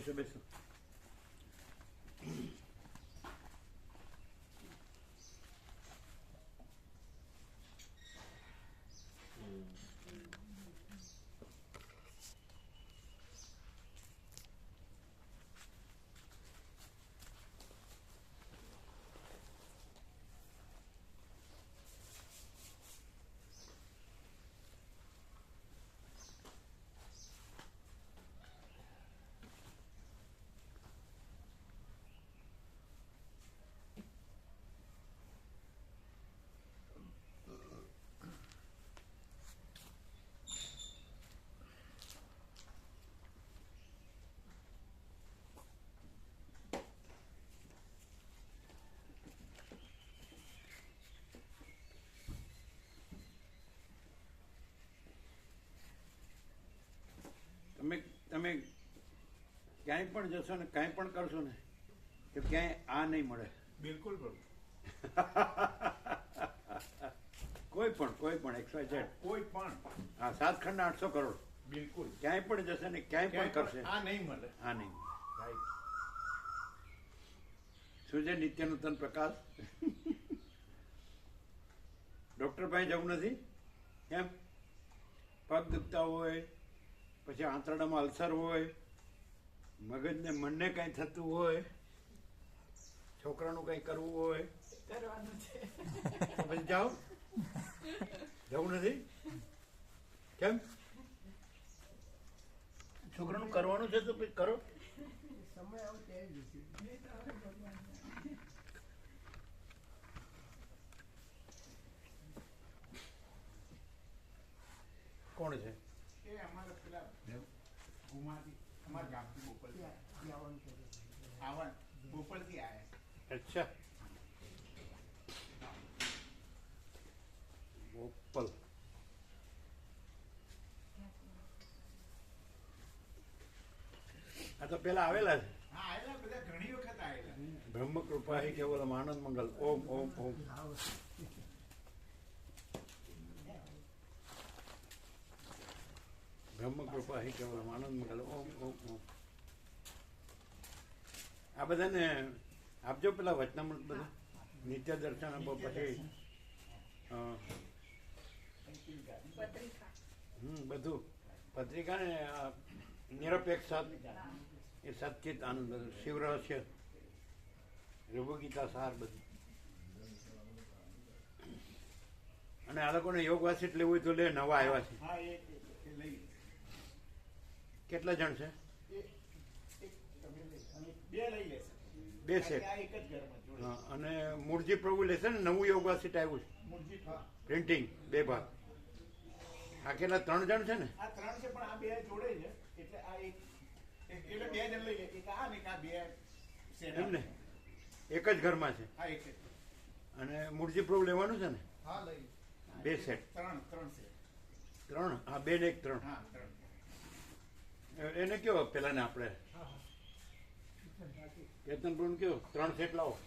બેસો બેસો. તમે ક્યાંય પણ જશો ને કાંઈ પણ કરશો ને તો ક્યાંય આ નહીં મળે. બિલકુલ કોઈ પણ XYZ કોઈ પણ હા 7 ખંડ 800 કરોડ બિલકુલ ક્યાંય પણ જશે ને ક્યાંય પણ કરશે આ નહીં મળે. આ નહીં. શું છે નિત્ય નૂતન પ્રકાશ? ડૉક્ટર પાસે જવું નથી એમ? પગ દુખતા હોય, પછી આંતરડામાં અલ્સર હોય, મગજને મનને કંઈ થતું હોય, છોકરાનું કંઈ કરવું હોય કરવાનું છે તો પછી જાઓ. જવું નથી કેમ? છોકરાનું કરવાનું છે તો પછી કરો. સમય આવો ત્યારે કોણ છે? એ અમારા પેલા ગુમાથી અમારા ગામથી બોપલથી આવન બોપલથી આવ્યા. અચ્છા બોપલ. આ તો પેલા આવેલા છે. હા આવેલા બધા ઘણી વખત આવેલા. બ્રહ્મ કૃપા હી કેવલમ આનંદ મંગલ. ઓમ ઓમ ઓમ. બ્રહ્મ કૃપા હી કેવલમ આનંદ મંગલ. ઓમ ઓમ ઓમ. આ બધાને આપજો પેલા વચનામૃત બધા નિત્ય દર્શન આપો. પછી બધું પત્રિકા ને નિરપેક્ષ એ સત્ચિત આનંદ શિવ રહસ્ય રઘુ ગીતા સાર બધું. અને આ લોકોને યોગ વાસિત લેવું હોય તો લે. નવા આવ્યા છે. હા એ લઈ. કેટલા જણ છે? બે લઈ લેશે. 2 સેટ. આ એક જ ઘરમાં જોડે. હા અને મૂળજી પ્રભુ લેશે ને નવું યોગ વાસિત આવ્યું છે મૂળજી હા પ્રિન્ટિંગ 2 ભાગ. આ કેટલા 3 જણ છે ને? આ 3 છે પણ આ બે જોડે છે એટલે આ એક એટલે 2 જણ લઈએ. એક આ ને એક આ 2 સેટ. એમ ને એક જ ઘરમાં છે. હા એક અને મૂળજી પ્રભુ લેવાનું છે ને? હા લઈ 2 સેટ. 3 સેટ. 3 હા 2 ને 1 3. હા 3 એને કયો પેલા ને આપણે કેતન પ્રભુ કયો 3 સેટ લાવો.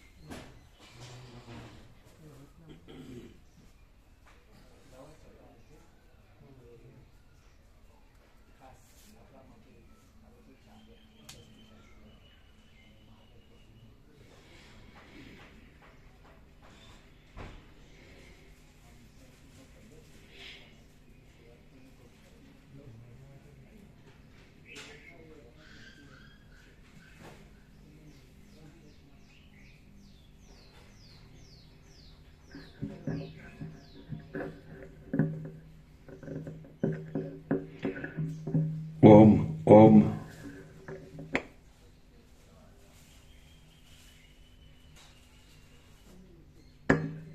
ઓમ ઓમ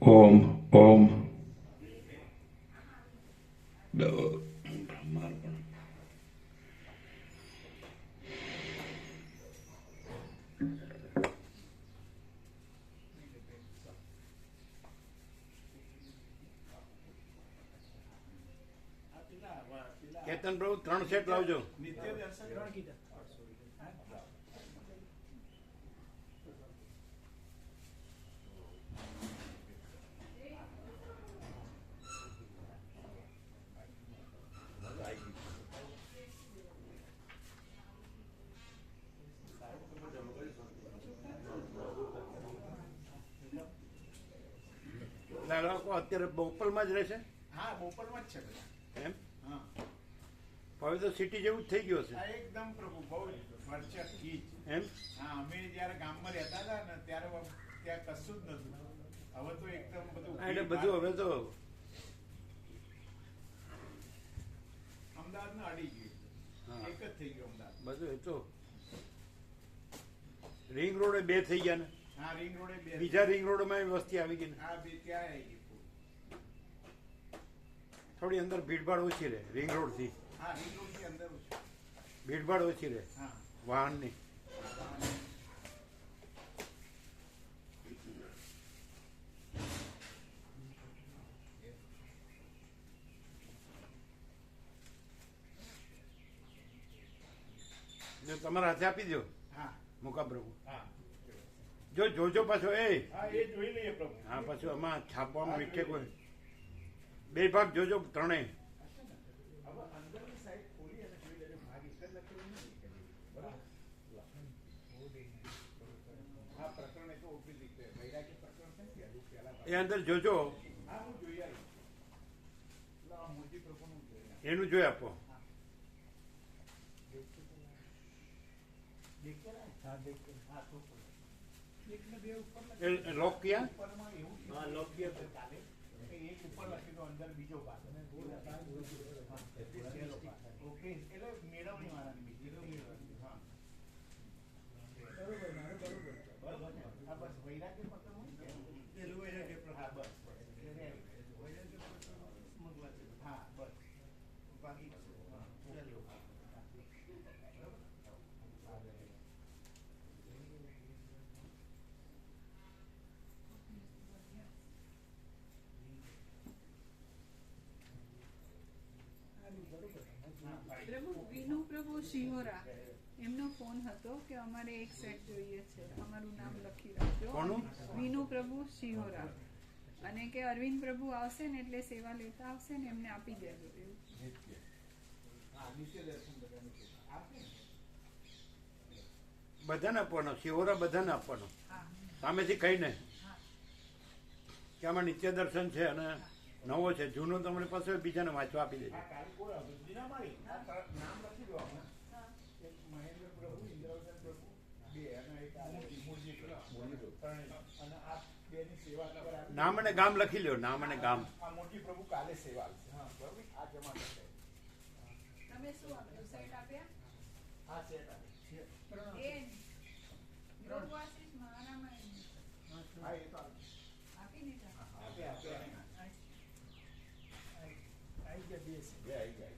ઓમ ઓમ બ્રહ્માર્પણ. કેતન પ્રભુ 3 સેટ લાવજો. નિત્ય દર્શન 3 કીધા. અત્યારે બોપલમાં જ રહેશે હા બોપલમાં જ છે બધા. એમ હા હવે તો સિટી જેવું જ થઈ ગયું હશે આ એકદમ પ્રભુ બહુ વર્ષથી જ. એમ હા અમે જયારે ગામમાં રહેતા હતા ને ત્યારે ત્યાં કશું જ નતું. હવે તો એકદમ બધું એટલે બધું હવે તો અમદાવાદમાં અડી ગયું. હા. એક જ થઈ ગયું અમદાવાદ. બધું એ તો રિંગ રોડે 2 થઈ ગયા ને હા રિંગ રોડે બે. બીજા રિંગ રોડમાં વસ્તી આવી ગઈ ને હા બે ત્યાં આવી ગઈ. થોડી અંદર ભીડભાડ ઓછી રહે રિંગ રોડથી હા રિંગ રોડ થી અંદર છે. ભીડભાડ ઓછી રહે હા વાહનની જો તમારા હાથે આપી દો હા મુકા પ્રભુ હા જોજો પાછો એ હા એ જોઈ લઈએ પ્રભુ. હા પાછું આમાં છાપવામાં મિસ્ટેક હોય 2 ભાગ જોજો ત્રણેય હવે અંદરની સાઈડ ખોલી અને જોઈ લેજો. ભાગ એક જ લખેલું નથી. બરાબર. હા પ્રકરણ એ તો ઓપી રીતે વૈરાગ્ય પ્રકરણ છે ને પહેલા. એ અંદર જોજો હા હું જોઈ આવી. આ મોટી પ્રભુનું જોઈ આવી. એનું જોઈ આપો હા તો એકને બે ઉપર એ લોક ક્યાં ઉપરમાં એવું હા લખ્યું છે કાલે કે એક ઉપર લખેલું અંદર બીજો ભાગ. ઓકે એટલે મેળવણી વાળાની બીજી. હા બરોબર મારે બરોબર હા બસ વૈરાગ્ય પત્ર હોય ને પેલું વૈરાગ્ય પત્ર. હા બસ હા બસ બાકી હા ચાલો. પ્રભુ વિનુ પ્રભુ શિહોરા એમનો ફોન હતો કે અમારે એક સેટ જોઈએ છે, અમારું નામ લખી રાખજો. કોનું? વિનુ પ્રભુ શિહોરા. અને કે અરવિંદ પ્રભુ આવશે ને એટલે સેવા લેતા આવશે ને એમને આપી દેજો એવું. હા નિત્ય દર્શન બધાનું છે. આપે ને. બધાને આપવાનો શિહોરા બધાને આપવાનો હા સામેથી કહીને હા કે આમાં નિત્ય દર્શન છે અને નવો છે જૂનો તમારી પાસે હોય, બીજાને વાંચવા આપી દેજો. આ કાલે કોઈ આવ્યું? બીના મારી આ નામ લખી દો આપણે. હા એક મહેન્દ્ર પ્રભુ, ઇન્દ્રવર્ધન પ્રભુ, બે અને એક આ મૂળજી પ્રભુ. ત્રણેય. અને આ બેની સેવા કરવા આવી. નામ અને ગામ લખી લ્યો, નામ અને ગામ. આ મોટી પ્રભુ કાલે સેવા આવશે. હા બરોબર. આ જમા થશે. તમે શું આપ્યું? સેટ આપ્યા? આ સેટ આવે. એ યોગવાસિસ મહારામાયણ હા એ તો આવે. આપી દીધા. આપે આપે. આવી ગયા બે છે. બે આવી ગયા.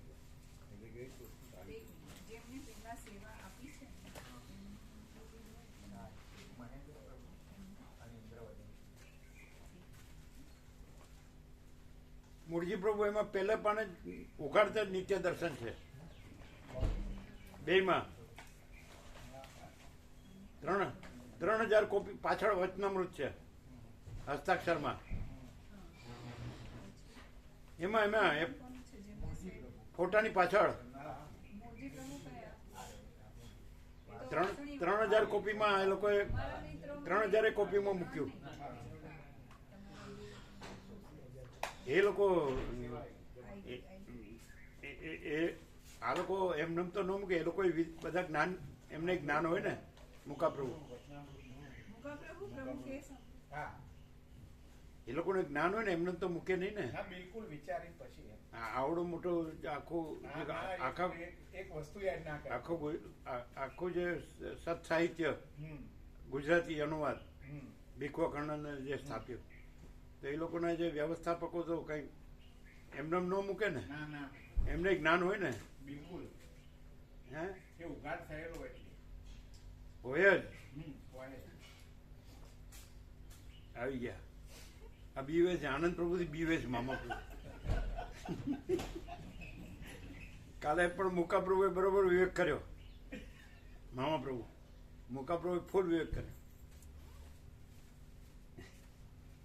એટલે ગઈ વસ્તુ આવી. જેમને પહેલા સેવા આપી છે ને, હા, મહેન્દ્ર પ્રભુ અને ઇન્દ્રવર્ધન. મૂળજી પ્રભુ એમાં પહેલા પાને જ ઉઘાડતા જ નિત્ય દર્શન છે બેયમાં 3000 કોપી પાછળ વચનામૃત છે હસ્તાક્ષરમાં. એમાં કોનું છે જેમને સેટ? ફોટાની પાછળ મોરજી પ્રભુ કયા? એ તો 3000 કોપીમાં એ લોકોએ મારા મિત્રો 3000 કોપીમાં મૂક્યું. એ લોકો આ લોકો એમને તો ન મૂકે, એ લોકો બધા જ્ઞાન એમને જ્ઞાન હોય ને મુકા પ્રભુ મુકા પ્રભુ પ્રભુ કેસ હા એ લોકોને જ્ઞાન હોય ને એમને તો મૂકે નહીં ને. હા બિલકુલ વિચારી પછી એમ. આવડું મોટું આખું હા, ના, આખા એક વસ્તુ યાદ ના કરે. આખું જે સત સાહિત્ય હમ ગુજરાતી અનુવાદ હમ ભીખો ખંડને જે સ્થાપ્યું તો એ લોકોના જે વ્યવસ્થાપકો તો કંઈ એમને ન મૂકે ને, ના ના એમને જ્ઞાન હોય ને. બિલકુલ હે એ ઉઘાડ થયેલો એટલે હોય જ. હોય. આવી ગયા આ બીવે છે, આનંદ પ્રભુથી બીવે છે મામા પ્રભુ. કાલે પણ મુકા પ્રભુએ બરોબર વિવેક કર્યો. મામા પ્રભુ મુકા પ્રભુએ ફૂલ વિવેક કર્યો.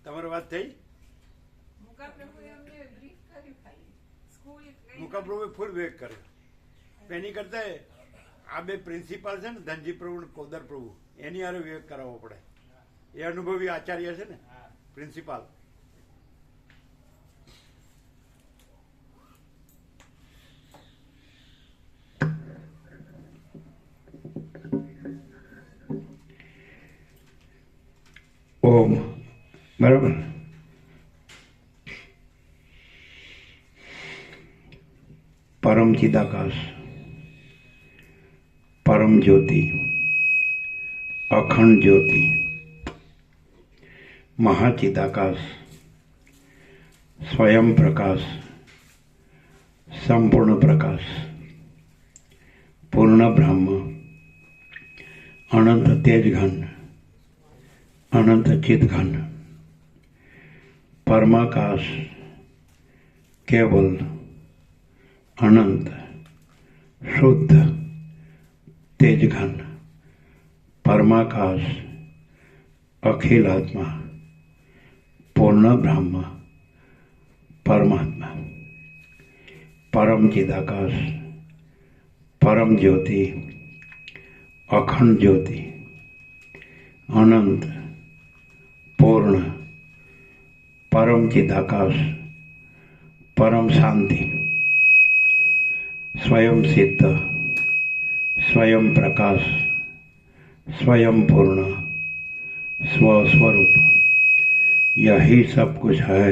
તમારી વાત થઈ? મુકા પ્રભુએ અમને બ્રીફ કર્યું ખાલી. સ્કૂલ ગઈ મુકા પ્રભુએ ફૂલ વિવેક કર્યો. એની કરતા આ બે પ્રિન્સિપાલ છે ને ધનજી પ્રભુ ને કોદર પ્રભુ એની હારે વિવેક કરાવવો પડે. એ અનુભવી આચાર્ય છે ને હા પ્રિન્સિપાલ. ઓમ બરાબર. પરમ ચિદાકાશ, પરમ જ્યોતિ, અખંડ જ્યોતિ, મહાચિદાકાશ, સ્વયં પ્રકાશ, સંપૂર્ણ પ્રકાશ, પૂર્ણ બ્રહ્મ, અનંત તેજઘન, અનંત ચિદઘન, પરમાકાશ, કેવલ, અનંત, શુદ્ધ, તેજઘન, પરમાકાશ, અખિલ આત્મા, પૂર્ણ બ્રહ્મ, પરમાત્મા, પરમ ચિદાકાશ, પરમ જ્યોતિ, અખંડ જ્યોતિ, અનંત, પૂર્ણ, પરમ ચિદાકાશ, પરમ શાંતિ, स्वयं सिद्ध, स्वयं प्रकाश, स्वयं पूर्ण, स्वस्वरूप, यही सब कुछ है,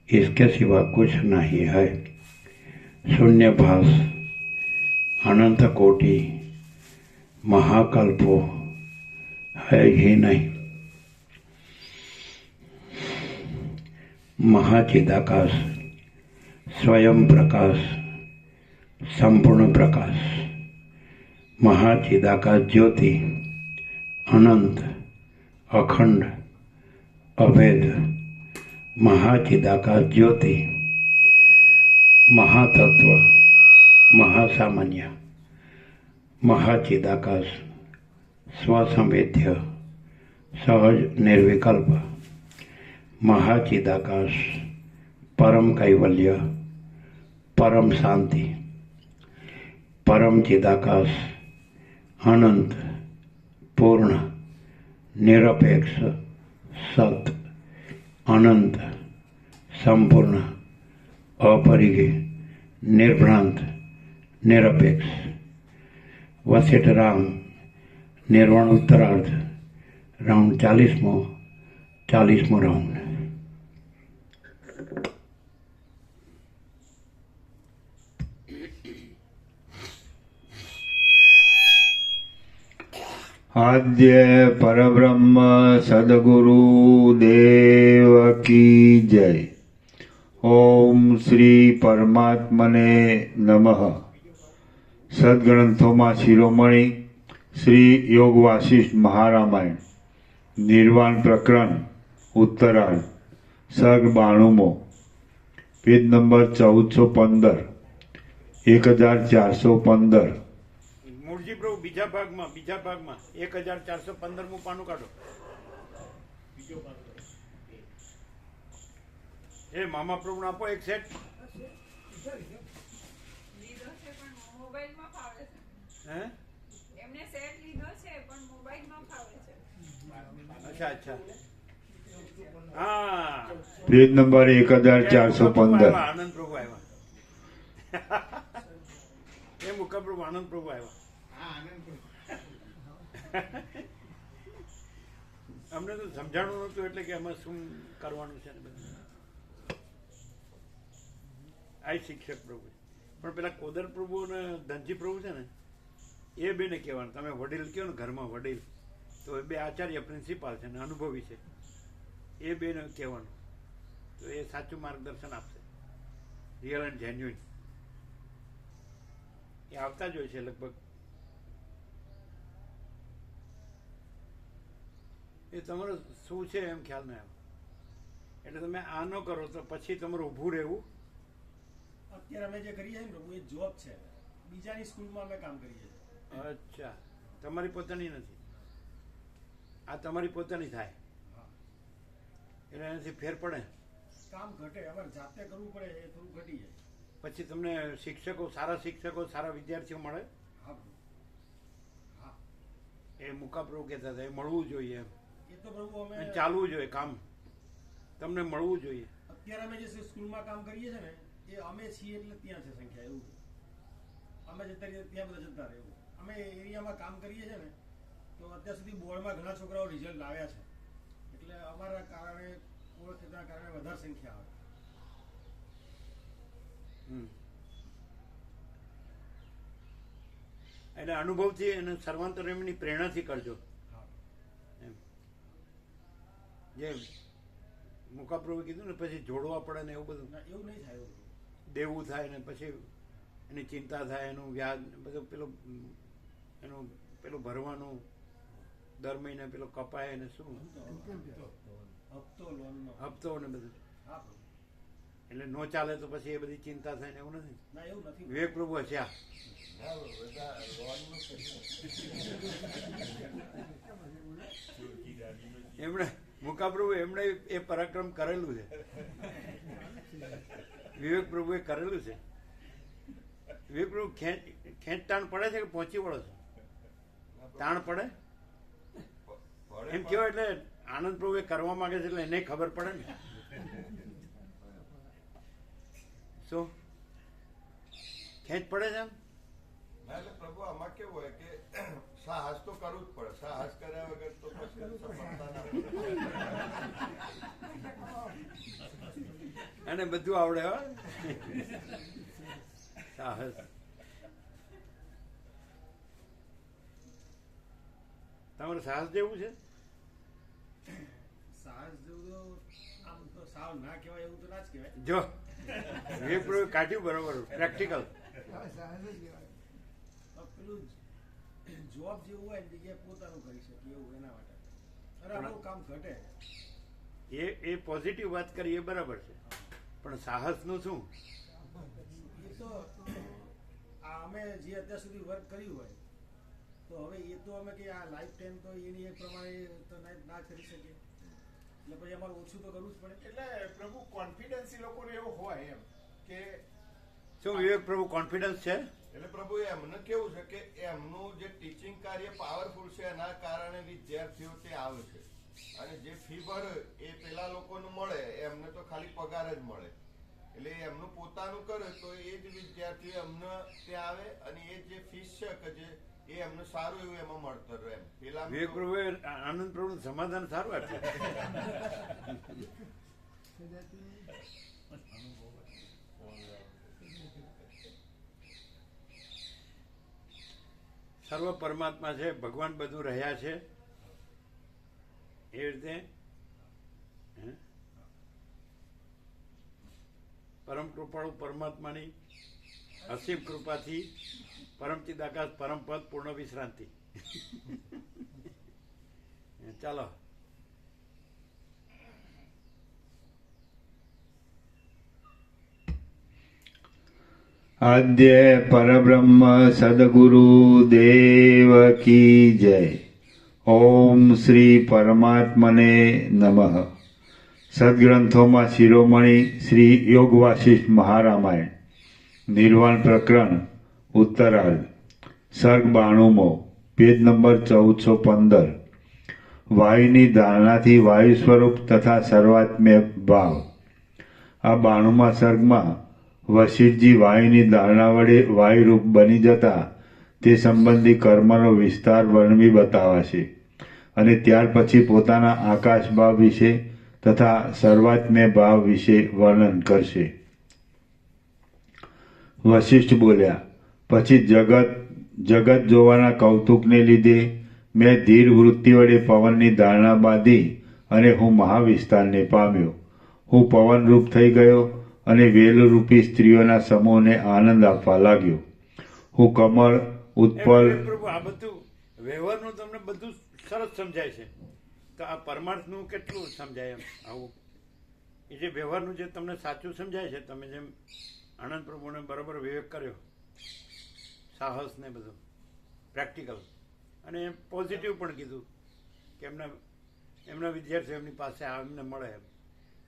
इसके सिवा कुछ नहीं है. शून्य भास, अनंत कोटि, महाकल्पो है ही नहीं. महाचिदाकाश, स्वयं प्रकाश, संपूर्ण प्रकाश, महाचिदाकाश ज्योति, अनंत, अखंड, अभेद, महाचिदाकाश ज्योति, महातत्व, महासामान्य, महाचिदाकाश, स्वसंवेद्य, सहज निर्विकल्प, महाचिदाकाश, परम कैवल्य, परम शांति, परम चिदाकाश, अनंत, पूर्ण, निरपेक्ष, सत, अनंत, संपूर्ण, अपरिग्रह, निर्भ्रांत, निरपेक्ष, वशिष्ठ राम, निर्वाण उत्तरार्ध, राउंड 40मो राउंड. आद्य परब्रह्म सद्गुरु देव की जय. ओम श्री परमात्मने नमः. सद्ग्रंथों शिरोमणि श्री योग वासिष्ठ महारामायण निर्वाण प्रकरण उत्तरार्ध सर्ग 92 पेज नंबर 1415 1415. મૂળજી પ્રભુ બીજા ભાગમાં 1415મું પાનું કાઢો. એ મામા પ્રભુને આપો એક સેટ. લીધો છે પણ મોબાઈલમાં ફાવે છે. હે એમને સેટ લીધો છે પણ મોબાઈલમાં ફાવે છે. અચ્છા અચ્છા. હા पेज नंबर 1415. આનંદ પ્રભુ આવ્યા. એ મુકા પ્રભુ આનંદ પ્રભુ આવ્યા. અમને તો સમજાણું નહોતું એટલે કે એમાં શું કરવાનું છે ને બધું. આ શિક્ષક પ્રભુ પણ પેલા કોદર પ્રભુ અને ધનજી પ્રભુ છે ને એ બેને કહેવાનું. તમે વડીલ કહો ને ઘરમાં વડીલ તો એ બે આચાર્ય પ્રિન્સિપાલ છે ને અનુભવી છે. એ બેને કહેવાનું તો એ સાચું માર્ગદર્શન આપશે. રિયલ એન્ડ જેન્યુઇન એ આવતા જ હોય છે લગભગ. એ તમારું શું છે એમ ખ્યાલ ના આવે એટલે તમે આ ન કરો તો પછી તમારું ઊભું રહેવું. અત્યારે અમે જે કરીએ છીએ ને પ્રભુ એ જોબ છે, બીજાની સ્કૂલમાં અમે કામ કરીએ છીએ. અચ્છા તમારી પોતાની નથી, આ તમારી પોતાની થાય એટલે એનાથી ફેર પડે. કામ ઘટે, અમારે જાતે કરવું પડે એ થોડું ઘટી જાય. પછી તમને શિક્ષકો સારા વિદ્યાર્થીઓ મળે. હા પ્રભુ, હા એ મુકા પ્રભુ કહેતા હતા એ મળવું જોઈએ એમ. એ તો પ્રભુ અમે અને ચાલવું જોઈએ કામ, તમને મળવું જોઈએ. અત્યારે અમે જે સ્કૂલમાં કામ કરીએ છીએ ને એ અમે છીએ એટલે ત્યાં છે સંખ્યા. એવું અમે જતા રહીએ ત્યાં બધા જતા રહે. એવું અમે એરિયામાં કામ કરીએ છીએ ને તો અત્યાર સુધી બોર્ડમાં ઘણા છોકરાઓ રિઝલ્ટ લાવ્યા છે. એટલે એટલે અમારા કારણે ઓળખના કારણે વધારે સંખ્યા આવે. એટલે અનુભવથી અને સર્વાંતરયામીની પ્રેરણાથી કરજો. હા. એમ જે મુકાપ્રભુ કીધું ને પછી જોડવા પડે ને એવું બધું ના, એવું નહીં થાય એવું. દેવું થાય ને પછી એની ચિંતા થાય, એનું વ્યાજ બધું પેલું એનું પેલું ભરવાનું દર મહિને પેલો કપાય ને શું હપ્તો લોનનો. હપ્તો ને બધું હા પ્રભુ. એટલે નો ચાલે તો પછી એ બધી ચિંતા થાય ને એવું નથી. ના, એવું નથી. વિવેક પ્રભુ હસ્યા. એમણે મુકાપ્રભુ એમણે એ પરાક્રમ કરેલું છે. વિવેક પ્રભુએ કરેલું છે. વિવેક પ્રભુ ખેંચતાણ પડે છે કે પહોંચી વળો છો? તાણ પડે એમ કેવાય. એટલે આનંદ પ્રભુ એ કરવા માંગે છે એટલે એને ખબર પડે ને. શું ખેંચ પડે છે એમ? ના, એટલે પ્રભુ આમાં કેવું હોય કે સાહસ તો કરવું જ પડે. સાહસ કર્યા વગર તો પછી સફળતા ના મળે. અને બધું આવડે હો. સાહસ તમારે સાહસ જેવું છે? સાહસ જેવું તો આમ તો સાવ ના કહેવાય એવું તો ના જ કહેવાય. જો વિવેક પ્રભુએ કાઢ્યું બરોબર પ્રેક્ટિકલ. પેલું જોબ જેવું હોય ને જગ્યાએ પોતાનું કરી શકે એવું એના માટે. અરે આપણું કામ ઘટે. એ પોઝિટિવ વાત કરી એ બરાબર છે, પણ સાહસનું શું? એ તો આ અમે જે અત્યાર સુધી વર્ક કર્યું હોય તો હવે એ તો અમે કે આ લાઈફ ટાઈમ તો એની એ પ્રમાણે તો ના કરી શકીએ એટલે પછી અમારે ઓછું તો કરવું જ પડે. એટલે પ્રભુ કોન્ફિડન્સ એ લોકોને એવો હોય એમ કે શું વિવેક પ્રભુ કોન્ફિડન્સ છે? એટલે પ્રભુ એમને કેવું છે કે એમનું જે ટીચિંગ કાર્ય પાવરફુલ છે એના કારણે વિદ્યાર્થીઓ તે આવે છે, અને જે ફી ભરે એ પેલા લોકોને મળે એમને તો ખાલી પગાર જ મળે. એટલે એમનું પોતાનું કરે તો એ જ વિદ્યાર્થીઓ એમને ત્યાં આવે અને એ જે ફીસ છે કે જે એ એમને સારું એવું એમાં મળતર રહે. એમ પેલા વિવેક પ્રભુએ આનંદ પ્રભુનું સમાધાન સારું આપ્યું. સર્વ પરમાત્મા છે, ભગવાન બધું રહ્યા છે એ રીતે પરમ કૃપાળુ પરમાત્માની અસીમ કૃપાથી પરમ ચિદાકાશ પરમ પદ પૂર્ણ વિશ્રાંતિ. ચાલો આદ્ય પરબ્રહ્મ સદગુરુ દેવ કી જય. ઓમ શ્રી પરમાત્મને નમઃ. સદગ્રંથોમાં શિરોમણી શ્રી યોગ વાસિષ્ઠ મહારામાયણ નિર્વાણ પ્રકરણ ઉત્તરાર્ધ સર્ગ 92મો પેજ નંબર 1415. વાયુની ધારણાથી વાયુ સ્વરૂપ તથા સર્વાત્મ્ય ભાવ. આ 92મા સર્ગમાં વશિષ્ઠજી વાયુની ધારણા વડે વાયુરૂપ બની જતા તે સંબંધી કર્મનો વિસ્તાર વર્ણવી બતાવાશે, અને ત્યાર પછી પોતાના આકાશ ભાવ વિશે તથા સર્વાત્મ્ય ભાવ વિશે વર્ણન કરશે. વશિષ્ઠ બોલ્યા, પછી જગત જોવાના કૌતુકને લીધે મેં ધીર વૃત્તિ વડે પવનની ધારણા બાંધી અને હું મહાવિસ્તારને પામ્યો. હું પવનરૂપ થઈ ગયો અને વેલરૂપી સ્ત્રીઓના સમૂહને આનંદ આપવા લાગ્યો. હું કમળ ઉત્પલ. પ્રભુ આ બધું વ્યવહારનું તમને બધું સરસ સમજાય છે, તો આ પરમાર્થનું કેટલું સમજાય એમ? આવું એ જે વ્યવહારનું જે તમને સાચું સમજાય છે, તમે જેમ આનંદ પ્રભુને બરાબર વિવેક કર્યો, સાહસ ને બધું પ્રેક્ટિકલ, અને એમ પોઝિટિવ પણ કીધું કે એમના વિદ્યાર્થીઓ એમની પાસે એમને મળે એમ.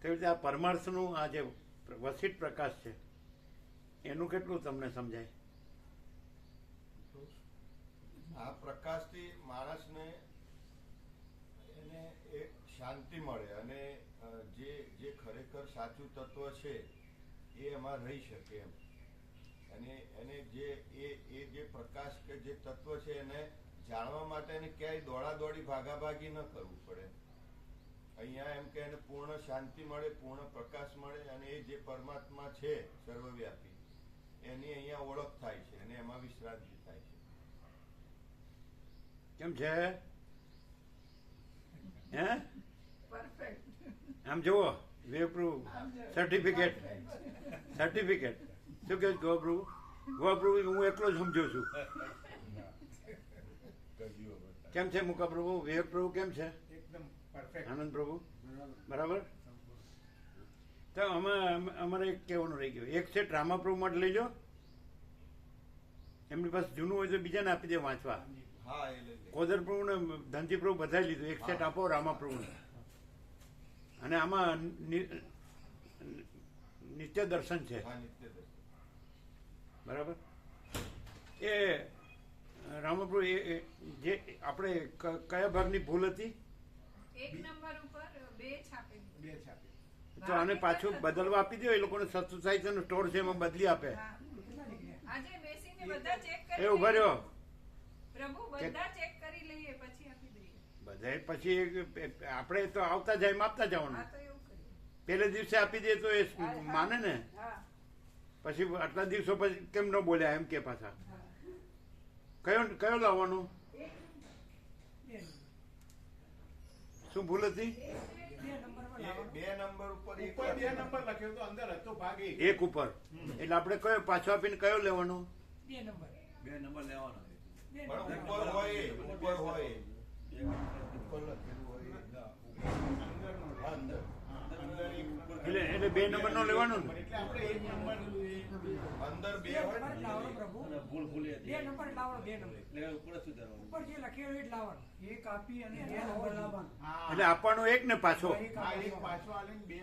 તેવી રીતે આ પરમાર્થનું આ જે વસિષ્ઠ પ્રકાશ છે એનું કેટલું તમને સમજાય? આ પ્રકાશથી માણસને એને એક શાંતિ મળે, અને જે ખરેખર સાચું તત્વ છે એ એમાં રહી શકે એમ. અને એને જે પ્રકાશ કે જે તત્વ છે એને જાણવા માટે એને ક્યાંય દોડાદોડી ભાગાભાગી ન કરવું પડે. અહીંયા એમ કે એને પૂર્ણ શાંતિ મળે, પૂર્ણ પ્રકાશ મળે, અને એ જે પરમાત્મા છે સર્વવ્યાપી એની અહીંયા ઓળખ થાય છે અને એમાં વિશ્રાંતિ થાય છે. કેમ છે હે પરફેક્ટ. આમ જુઓ વેપ્રુવ સર્ટિફિકેટ શું કહે ગોપ્રુવ હું એકલો જ સમજુ છું. કેમ છે મુકા પ્રભુ વિવેક પ્રભુ કેમ છે એકદમ પરફેક્ટ. આનંદ પ્રભુ બરાબર. તો અમારે એક કહેવાનું રહી ગયું, એક સેટ રામાપ્રભુ માટે લઈ લો, એમની પાસે જૂનું હોય તો બીજાને આપી દે વાંચવા. હા, એ લઈ લે. કોદર પ્રભુ ને ધનજી પ્રભુ બધા લીધું, એક સેટ આપો રામાપ્રભુને. અને આમાં નિત્ય દર્શન છે હા, નિત્ય દર્શન. બરાબર. એ રામપ્રભુ એ જે આપણે કયા ભાગની ભૂલ હતી? એક નંબર ઉપર 2 છાપેલી. બે છાપી. તો આને પાછું બદલવા આપી દો, એ લોકોને સસ્તું સાહિત્યનો સ્ટોર છે એમાં બદલી આપે. હા. આજે બેસીને બધા ચેક કરી એ ઉભા રહ્યો પ્રભુ, બધા ચેક કરી લઈએ પછી આપી દઈએ. બધા પછી આપણે તો આવતા જાય એમ આપતા જવાનું. હા, તો એવું કરીએ. પહેલે દિવસે આપી દે તો એ માને ને. હા. પછી આટલા દિવસો પછી કેમ ન બોલ્યા એમ કે પાછા. કયો લાવવાનો? શું ભૂલ હતી? બે નંબર ઉપર એક ઉપર બે નંબર લખ્યો તો અંદર હતો ભાગ એક. એક ઉપર. એટલે આપણે કયો પાછો આપીને કયો લેવાનો? બે નંબર. પણ ઉપર હોય ઉપર હોય ઉપર લખેલું હોય અંદર. અંદર એક એટલે 2 નંબર નો લેવાનો ને? એટલે આપણે એક નંબર અંદર બે બે હોય નંબર ને. લાવવાનો પ્રભુ. બે નંબર લાવવાનો, 2 નંબર. ઉપર જે લખેલું એ જ લાવવાનો. એક આપી અને 2 નંબર લાવવાનો. હા. એટલે આપવાનો એક ને પાછો હા, એક પાછો આલીને બે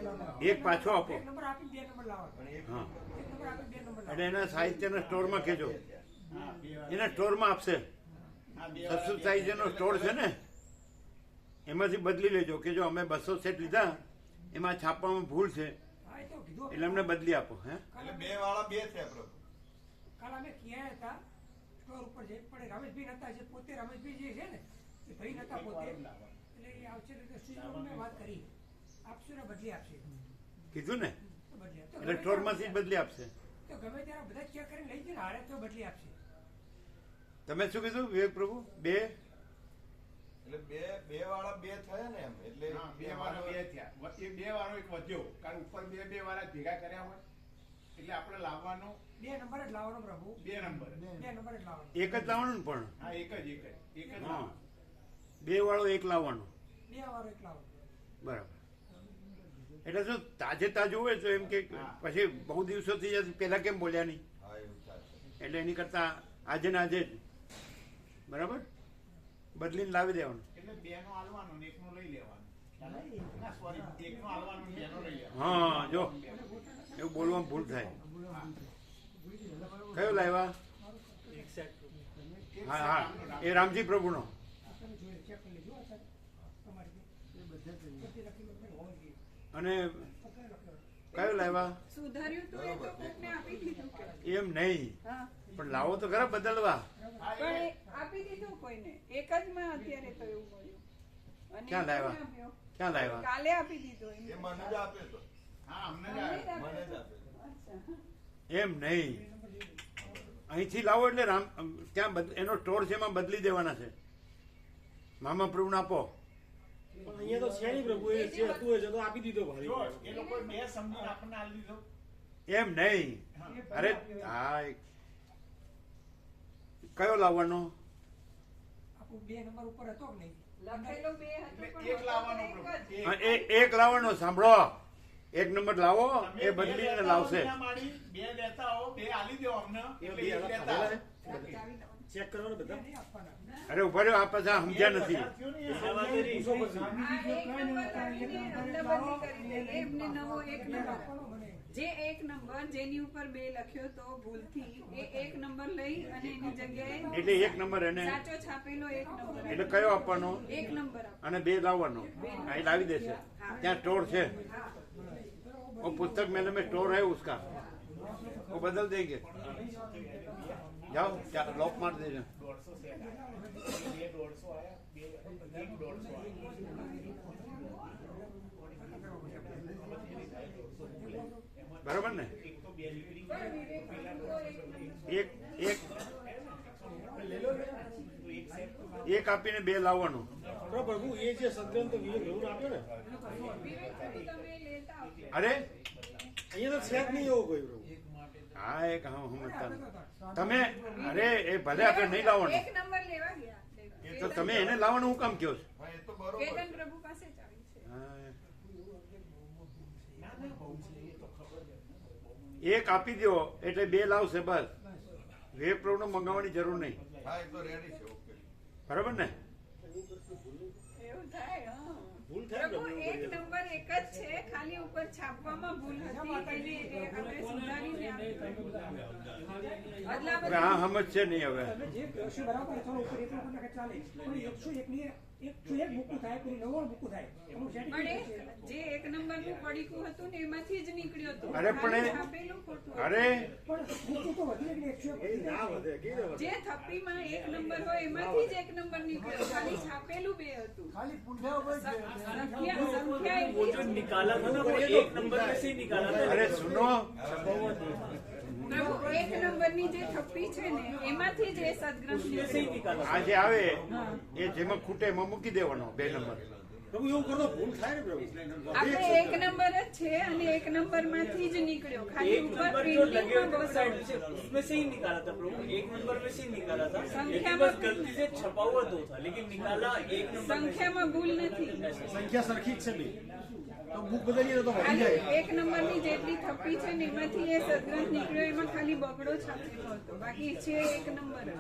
નંબર. એક પાછો આપો. 1 નંબર આપી 2 નંબર લાવવાનો. પણ એક હા. 1 નંબર આપી 2 નંબર એટલે લાવવાનો. એના સાહિત્યના સ્ટોરમાં કહેજો, હા, બે વાર. એના સ્ટોરમાં આપશે. હા, બે વાર. સસ્તું સાહિત્યનો સ્ટોર છે ને, એમાંથી બદલી લેજો કે જો અમે 200 સેટ લીધા એમાં છાપવામાં ભૂલ છે હા, એ તો કીધું એટલે અમને બદલી આપો. હે એટલે બે વાળા બે છે પ્રભુ. કાલ અમે ક્યાં હતા સ્ટોર ઉપર જઈ પણ રમેશભાઈ નતા, જે પોતે રમેશભાઈ જે છે ને એ ભાઈ નતા પોતે, એટલે એ આવશે એટલે સ્ટુડિયોમાં મેં વાત કરી આપશું ને બદલી આપશે કીધું ને? તો બદલી આપશે. તો એટલે ગમે સ્ટોરમાંથી જ ત્યારે- બદલી આપશે. તો ગમે ત્યારે બધા ચેક કરીને લઈ જઈને હારે તો બદલી આપશે. તમે શું કીધું વિવેક પ્રભુ? 2 એટલે બે વાળા બે થયા ને એમ. એટલે હા, બે વાળા બે થયા. એ બે વાળો એક વધ્યો કારણ ઉપર બે વાળા ભેગા કર્યા હોય એટલે આપણે લાવવાનો 2 નંબર જ લાવવાનો પ્રભુ. બે નંબર. 2 નંબર જ લાવવાનો. એક જ લાવવાનું ને પણ. હા, એક જ હા, 2 વાળો એક લાવવાનો. 2 વાળો એક લાવવાનો. બરાબર. એટલે જો તાજે તાજું હોય તો એમ કે પછી બહુ દિવસોથી જ પહેલા કેમ બોલ્યા નહીં? હા, એવું થાય છે. એટલે એની કરતા આજે ને આજે જ બરાબર બદલીને લાવી દેવાનું. એટલે બે નો આલવાનો ને એક નો લઈ લેવાનો. ના, સોરી, એક નો આલવાનો ને બે નો લઈ લેવાનો. હા, જો એવું બોલવામાં ભૂલ થાય. કયો લાવ્યા? હા હા, એ રામજી પ્રભુનો. તમે જોઈ ચેક કરી લેજો અત્યારે તમારી બધી લખેલું હોવું જોઈએ. અને કયો લાવ્યા? સુધાર્યું તો એ તો કોકને આપી દીધું કે. એમ નહીં, હા, પણ લાવો તો ખરા બદલવા. પણ એ આપી દીધું કોઈને. એક જ માં અત્યારે તો એવું મળ્યું. અને ક્યાં લાવ્યા? કોને આપ્યો? ક્યાં લાવ્યા? કાલે આપી દીધો એમ. એ મને જ આપે તો. હા, અમને જ મને જ આવે. મને જ આપ્યો. આપે. અચ્છા. એમ નહીં, અહીંથી લાવો એટલે ત્યાં એનો સ્ટોર છે એમાં બદલી દેવાના છે. મામા પ્રભુને આપો. અહીંયા તો છે નહીં પ્રભુ, એ જે હતું એ જતો આપી દીધો ભાઈ. જો, એ લોકો બે સમજીને આપણને આલી દીધો. એમ નહીં, અરે હા, કયો લાવવાનો? આપણું 2 નંબર ઉપર હતો કે નહીં? લખેલો 2 હતું એટલે પણ એક લાવવાનો એક પ્રભુ. જ. હા, એક લાવવાનો. સાંભળો, 1 નંબર લાવો, તમે એ બે બદલીને લેતા લાવશે. આવો ના માડી, બે લેતા આવો, બે આલી દો અમને. એટલે એક લેતા ખાધેલા આવો. ચેક કરવાનું બે બધા. નહીં આપવાના. અરે ઉભા રહ્યો, આ પાછા સમજ્યા નથી. વધારે થયો ને એ આવા સમજાય તેરી. પૂછો પછી. આ એક નંબર લાવીને અદલા-બદલી કરી દે. એમને નવો એક નંબર. આપવાનો મને. જે એક નંબર જેની ઉપર 2 લખ્યો તો ભૂલથી એ એક નંબર લઈ અને એની જગ્યાએ એટલે 1 નંબર એને સાચો છાપેલો 1 નંબર એટલે કયો આપવાનો? 1 નંબર આપો. અને 2 લાવવાનો. હા, એ લાવી દેશે. ત્યાં સ્ટોર છે. वो पुस्तक मेले में स्टोर है उसका, वो बदल देंगे. जाओ, क्या लॉक मार देना. 150 સેટ આયા. બે 150 આયા. બે એક 150 આયા. આપીને બે લાવવાનું. પ્રભુ એ જે સદગ્રંથ વિવેક પ્રભુ આપ્યો ને વિવેક પ્રભુ તમે લેતા આવજો. અરે અહીંયા તો છે જ નહીં એવું કોઈ પ્રભુ. હા એક હા સમજતા તમે. અરે એ ભલે આપણે નહીં લાવવાનું, એક નંબર લેવા ગયા. એ તો તમે એને લાવવાનું હું કામ કહો છો? હા, એ તો બરોબર. કેતન પ્રભુ પાસે જ આવી છે. હા. એક આપી દો એટલે બે લાવશે બસ. વિવેક પ્રભુને મંગાવવાની જરૂર નહીં. હા, એ તો રેડી છે. ઓકે. બરાબર ને? એવું થાય હા. ભૂલ થાય ને પ્રભુ પ્રભુ. એક નંબર એક જ છે, ખાલી ઉપર છાપવામાં ભૂલ હતી એને આપણે સુધારીને આપ્યું. અદલા હવે આ સમજ છે નહીં હવે. તમે જે કહેશો બરાબર ચલો ઉપર એક લોકો નાખે ચાલે પણ 101 ની 101 મૂકવું થાય કોઈ 99 મૂકવું થાય એનું setting પણ છે. જે એક નંબરનું પડીકું હતું ને એમાંથી જ નીકળ્યું હતું. અરે પણ ખાલી એ- છાપેલું ખોટું હતું. અરે પણ મૂકવું તો વધી એટલે 101 ના વધે કેવી રીતે વધે? જે થપ્પીમાં એક નંબર હોય એમાંથી જ એક નંબર નીકળ્યો, ખાલી છાપેલું બે હતું. સંખ્યા वो जो निकाला था ना वो एक नंबर में से ही निकाला था। અરે સુનો, પ્રભુ એક નંબરની જે થપ્પી છે ને એમાંથી જ એ સદગ્રંથ से ही નીકળ્યો. निकाला આ જે આવે એ જેમાં ખૂટે એમાં મૂકી દેવાનો બે નંબર. પ્રભુ એવું કરો ભૂલ થાય ને પ્રભુ. આપણે એક નંબર જ છે અને એક નંબર માંથી જ નીકળ્યો, ખાલી एक ઉપર नंबर जो लगे પ્રિન્ટિંગમાં हुए थे साइड બહુ से उसमें से ही निकाला था प्रभु, एक नंबर में से ही निकाला था, संख्या लेकिन में बस गलती से छपा हुआ दो था लेकिन निकाला एक नंबर में से। સંખ્યામાં ભૂલ નથી. સંખ્યા સરખી જ છે બી. તો બુક બદલીએ તો વધી ખાલી જાય. એક નંબરની જેટલી થપ્પી છે ને એમાંથી એ સદગ્રંથ નીકળ્યો, એમાં ખાલી બગડો છાપેલો હતો, બાકી છે એક નંબર જ.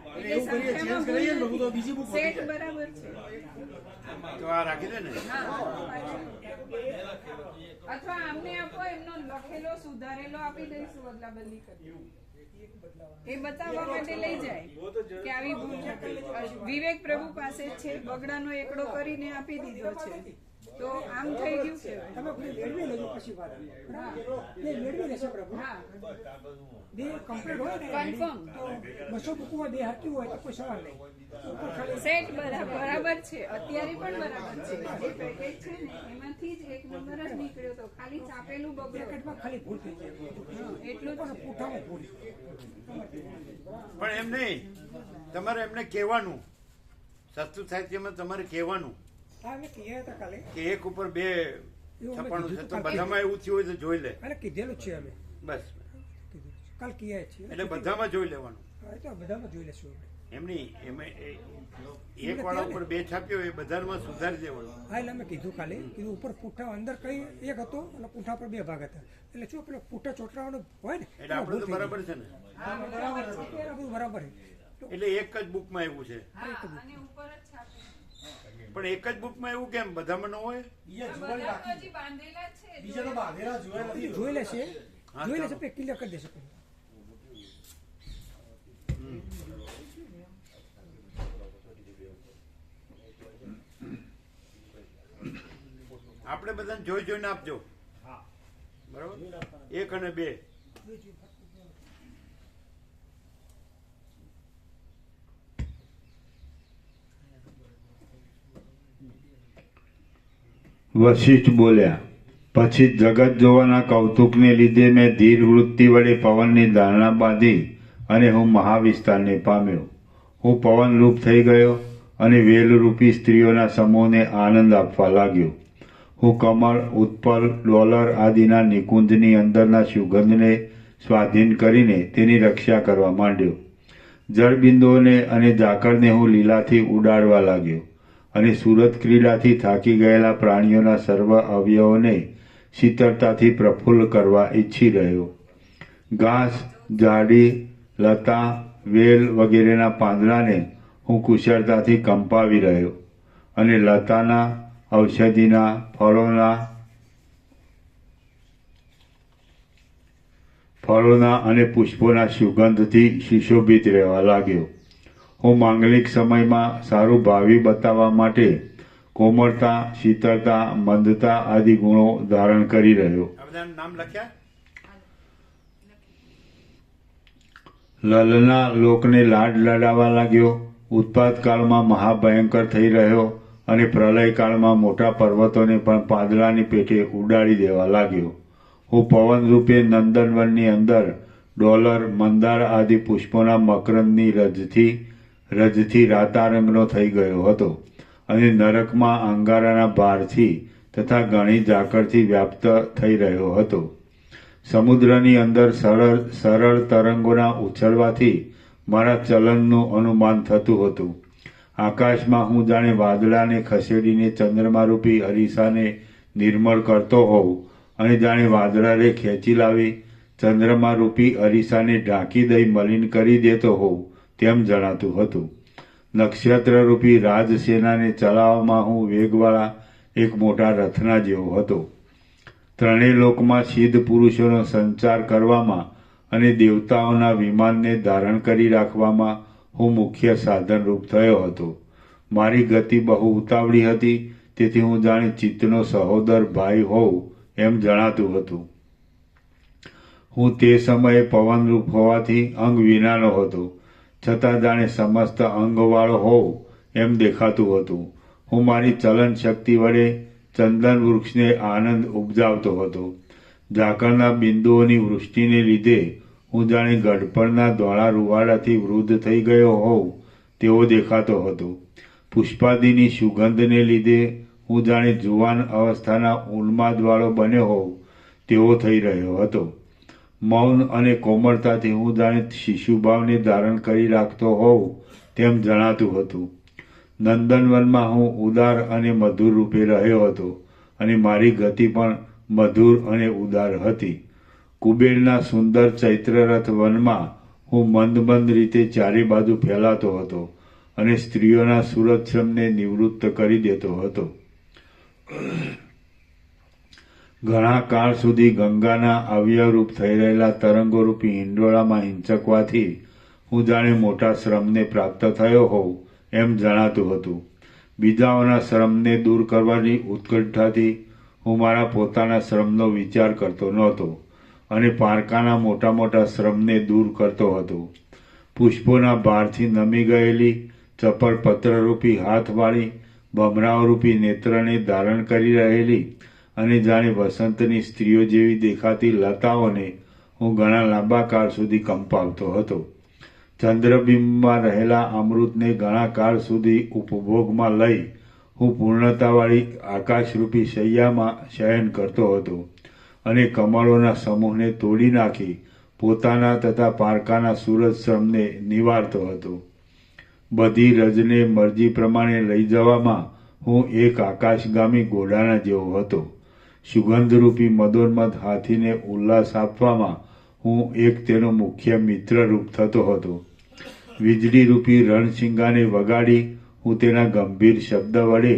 એટલે એવું કરીએ, સંખ્યામાં change કરીએ ને ભૂલ તો બીજી book નથી. વધી સેટ જાય. બરાબર છે. તો આ રાખી દે ને. હા, અથવા આમને આપો, એમનો લખેલો સુધારેલો આપી દઈશું, બદલા બદલી કરી. એ બતાવવા માટે લઈ જાય કે આવી ભૂલ વિવેક પ્રભુ પાસે જ છે, બગડાનો એકડો કરીને આપી દીધો છે, તો આમ થઈ ગયું છે. તમે કોઈ મેળવી લેજો પછી વાત. હા. એ મેળવી લેશે પ્રભુ. હા, બે કમ્પ્લીટ હોય ને કન્ફર્મ. તો 200 બુકમાં બે હરકી હોય તો કોઈ સવાલ નહીં. ઉપર ખાલી સેટ બરાબર છે, અત્યારે પણ બરાબર છે. જે પેકેજ છે ને એમાંથી જ એક નંબર જ નીકળ્યો તો, ખાલી છાપેલું બગડ્યું. પેકેટમાં ખાલી ભૂલ થઈ જાય. હા, એટલું જ પણ છે. પૂઠામાં ભૂલ. પણ એમ નહીં, તમારે એમને કહેવાનું, સસ્તું સાહિત્યમાં તમારે કહેવાનું હા મેં કીધા હતા કાલે. કે એક ઉપર બે એવું અમે છપાણું છે, કીધું તો કાલે. બધામાં એવું થયું હોય તો જોઈ લે. કાલે કીધેલું જ છે અમે. બસ કીધું. કાલ કીધા છીએ. એટલે બધામાં જોઈ લેવાનું. હા, એ તો બધામાં જોઈ લેશું આપણે. એમ નહીં, એમાં એક વાળા ઉપર બે છાપ્યો એ બધામાં સુધારી દેવાનું. હા એટલે અમે કીધું કાલે, કીધું ઉપર પૂઠા અંદર કઈ એક હતો અને પૂઠા પર બે ભાગ હતા, એટલે શું પેલો પૂઠા ચોટરાવાનો હોય ને એટલે આપણે તો બરાબર છે ને. બરાબર છે. એ બધું બરાબર છે. એટલે એક જ બુકમાં એવું છે. હા, અને ઉપર જ છાપેલું. પણ એક જ બુકમાં એવું કેમ બધામાં ન હોય? બીજા બધા જોવાની તો બાકી. હજી બાંધેલા છે. બીજા તો બાંધેલા જોયા નથી. જોઈ લેશે, હા, જોઈ લેશે ચાલો. પછી ક્લિયર કરી દેશે પછી. આપણે બધાને જોઈ જોઈને આપજો. બરાબર, એક અને બે. વશિષ્ઠ બોલ્યા. પછી જગત જોવાના કૌતુકને લીધે મેં ધીર વૃત્તિ વડે પવનની ધારણા બાંધી અને હું મહાવિસ્તારને પામ્યો. હું પવનરૂપ થઈ ગયો અને વેલરૂપી સ્ત્રીઓના સમૂહને આનંદ આપવા લાગ્યો. હું કમળ, ઉત્પલ, ડોલર આદિના નિકુંજની અંદરના સુગંધને સ્વાધીન કરીને તેની રક્ષા કરવા માંડ્યો. જળબિંદુઓને અને ઝાકળને હું લીલાથી ઉડાડવા લાગ્યો અને સુરત ક્રીડાથી થાકી ગયેલા પ્રાણીઓના સર્વ અવયવોને શીતળતાથી પ્રફુલ્લ કરવા ઈચ્છી રહ્યો. ઘાસ, ઝાડી, લતા, વેલ વગેરેના પાંદડાને હું કુશળતાથી કંપાવી રહ્યો અને લતાના, ઔષધિના, ફળોના અને પુષ્પોના સુગંધથી સુશોભિત રહેવા લાગ્યો. હું માંગલિક સમયમાં સારું ભાવિ બતાવવા માટે કોમળતા, શીતળતા, મંદતા આદિ ગુણો ધારણ કરી રહ્યો. આ બધાનું નામ લખ્યા? લલના લોકને લાડ લડાવવા લાગ્યો. ઉત્પાદ કાળમાં મહાભયંકર થઈ રહ્યો અને પ્રલય કાળમાં મોટા પર્વતોને પણ પાંદડાની પેટે ઉડાડી દેવા લાગ્યો. હું પવન રૂપે નંદનવનની અંદર ડોલર, મંદાર આદિ પુષ્પોના મકરંદની રજથી રજથી રાતા રંગનો થઈ ગયો હતો અને નરકમાં અંગારાના ભારથી તથા ઘણી ઝાકળથી વ્યાપ્ત થઈ રહ્યો હતો. સમુદ્રની અંદર સરળ તરંગોના ઉછળવાથી મારા ચલનનું અનુમાન થતું હતું. આકાશમાં હું જાણે વાદળાને ખસેડીને ચંદ્રમારૂપી અરીસાને નિર્મળ કરતો હોઉં અને જાણે વાદળાને ખેંચી લાવી ચંદ્રમારૂપી અરીસાને ઢાંકી દઈ મલિન કરી દેતો હોઉં તેમ જણાતું હતું. નક્ષત્રરૂપી રાજસેનાને ચલાવવામાં હું વેગવાળા એક મોટા રથના જેવો હતો. ત્રણેય લોકમાં સિદ્ધ પુરુષોનો સંચાર કરવામાં અને દેવતાઓના વિમાનને ધારણ કરી રાખવામાં હું મુખ્ય સાધનરૂપ થયો હતો. મારી ગતિ બહુ ઉતાવળી હતી, તેથી હું જાણે ચિત્તનો સહોદર ભાઈ હોઉં એમ જણાતું હતું. હું તે સમયે પવનરૂપ હોવાથી અંગ વિનાનો હતો, છતાં જાણે સમસ્ત અંગવાળો હોઉં એમ દેખાતું હતું. હું મારી ચલન શક્તિ વડે ચંદન વૃક્ષને આનંદ ઉપજાવતો હતો. ઝાકળના બિંદુઓની વૃષ્ટિને લીધે હું જાણે ગઢપણના ધોળા રૂવાડાથી વૃદ્ધ થઈ ગયો હોઉં તેવો દેખાતો હતો. પુષ્પાદિની સુગંધને લીધે હું જાણે જુવાન અવસ્થાના ઉન્માદવાળો બન્યો હોઉં તેવો થઈ રહ્યો હતો. મૌન અને કોમળતાથી હું જાણે શિશુભાવને ધારણ કરી રાખતો હોઉં તેમ જણાતું હતું. નંદનવનમાં હું ઉદાર અને મધુર રૂપે રહ્યો હતો અને મારી ગતિ પણ મધુર અને ઉદાર હતી. કુબેરના સુંદર ચૈત્રરથ વનમાં હું મંદ રીતે ચારે બાજુ ફેલાતો હતો અને સ્ત્રીઓના સુરતશ્રમને નિવૃત્ત કરી દેતો હતો. ઘણા કાળ સુધી ગંગાના અવયવરૂપ થઈ રહેલા તરંગોરૂપી હિંડોળામાં હિંચકવાથી હું જાણે મોટા શ્રમને પ્રાપ્ત થયો હોઉં એમ જણાતું હતું. બીજાઓના શ્રમને દૂર કરવાની ઉત્કંઠાથી હું મારા પોતાના શ્રમનો વિચાર કરતો નહોતો અને પારકાના મોટા મોટા શ્રમને દૂર કરતો હતો. પુષ્પોના ભારથી નમી ગયેલી ચપળ પત્રરૂપી હાથવાળી ભમરાઓરૂપી નેત્રને ધારણ કરી રહેલી અને જાણે વસંતની સ્ત્રીઓ જેવી દેખાતી લતાઓને હું ઘણા લાંબા કાળ સુધી કંપાવતો હતો. ચંદ્રબિંબમાં રહેલા અમૃતને ઘણા કાળ સુધી ઉપભોગમાં લઈ હું પૂર્ણતાવાળી આકાશરૂપી શૈયામાં શયન કરતો હતો અને કમળોના સમૂહને તોડી નાખી પોતાના તથા પારકાના સૂરજ શ્રમને નિવારતો હતો. બધી રજને મરજી પ્રમાણે લઈ જવામાં હું એક આકાશગામી ઘોડાના જેવો હતો. સુગંધરૂપી મદોન્મદ હાથીને ઉલ્લાસ આપવામાં હું એક તેનો મુખ્ય મિત્રરૂપ થતો હતો. વીજળીરૂપી રણશિંગાને વગાડી હું તેના ગંભીર શબ્દ વડે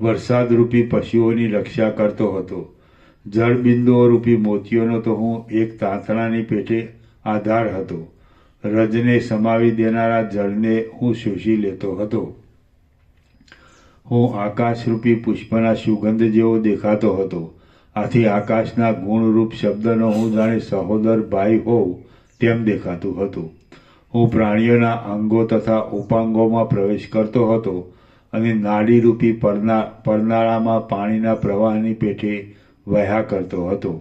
વરસાદરૂપી પશુઓની રક્ષા કરતો હતો. જળબિંદુઓરૂપી મોતીઓનો તો હું એક તાંતણાની પેટે આધાર હતો. રજને સમાવી દેનારા જળને હું શોષી લેતો હતો. હું આકાશરૂપી પુષ્પના સુગંધ જેવો દેખાતો હતો. આથી આકાશના ગુણરૂપ શબ્દનો હું જાણે સહોદર ભાઈ હોઉં તેમ દેખાતું હતું. હું પ્રાણીઓના અંગો તથા ઉપાંગોમાં પ્રવેશ કરતો હતો અને નાડીરૂપી પરનાળામાં પાણીના પ્રવાહની પેઠે વહ્યા કરતો હતો.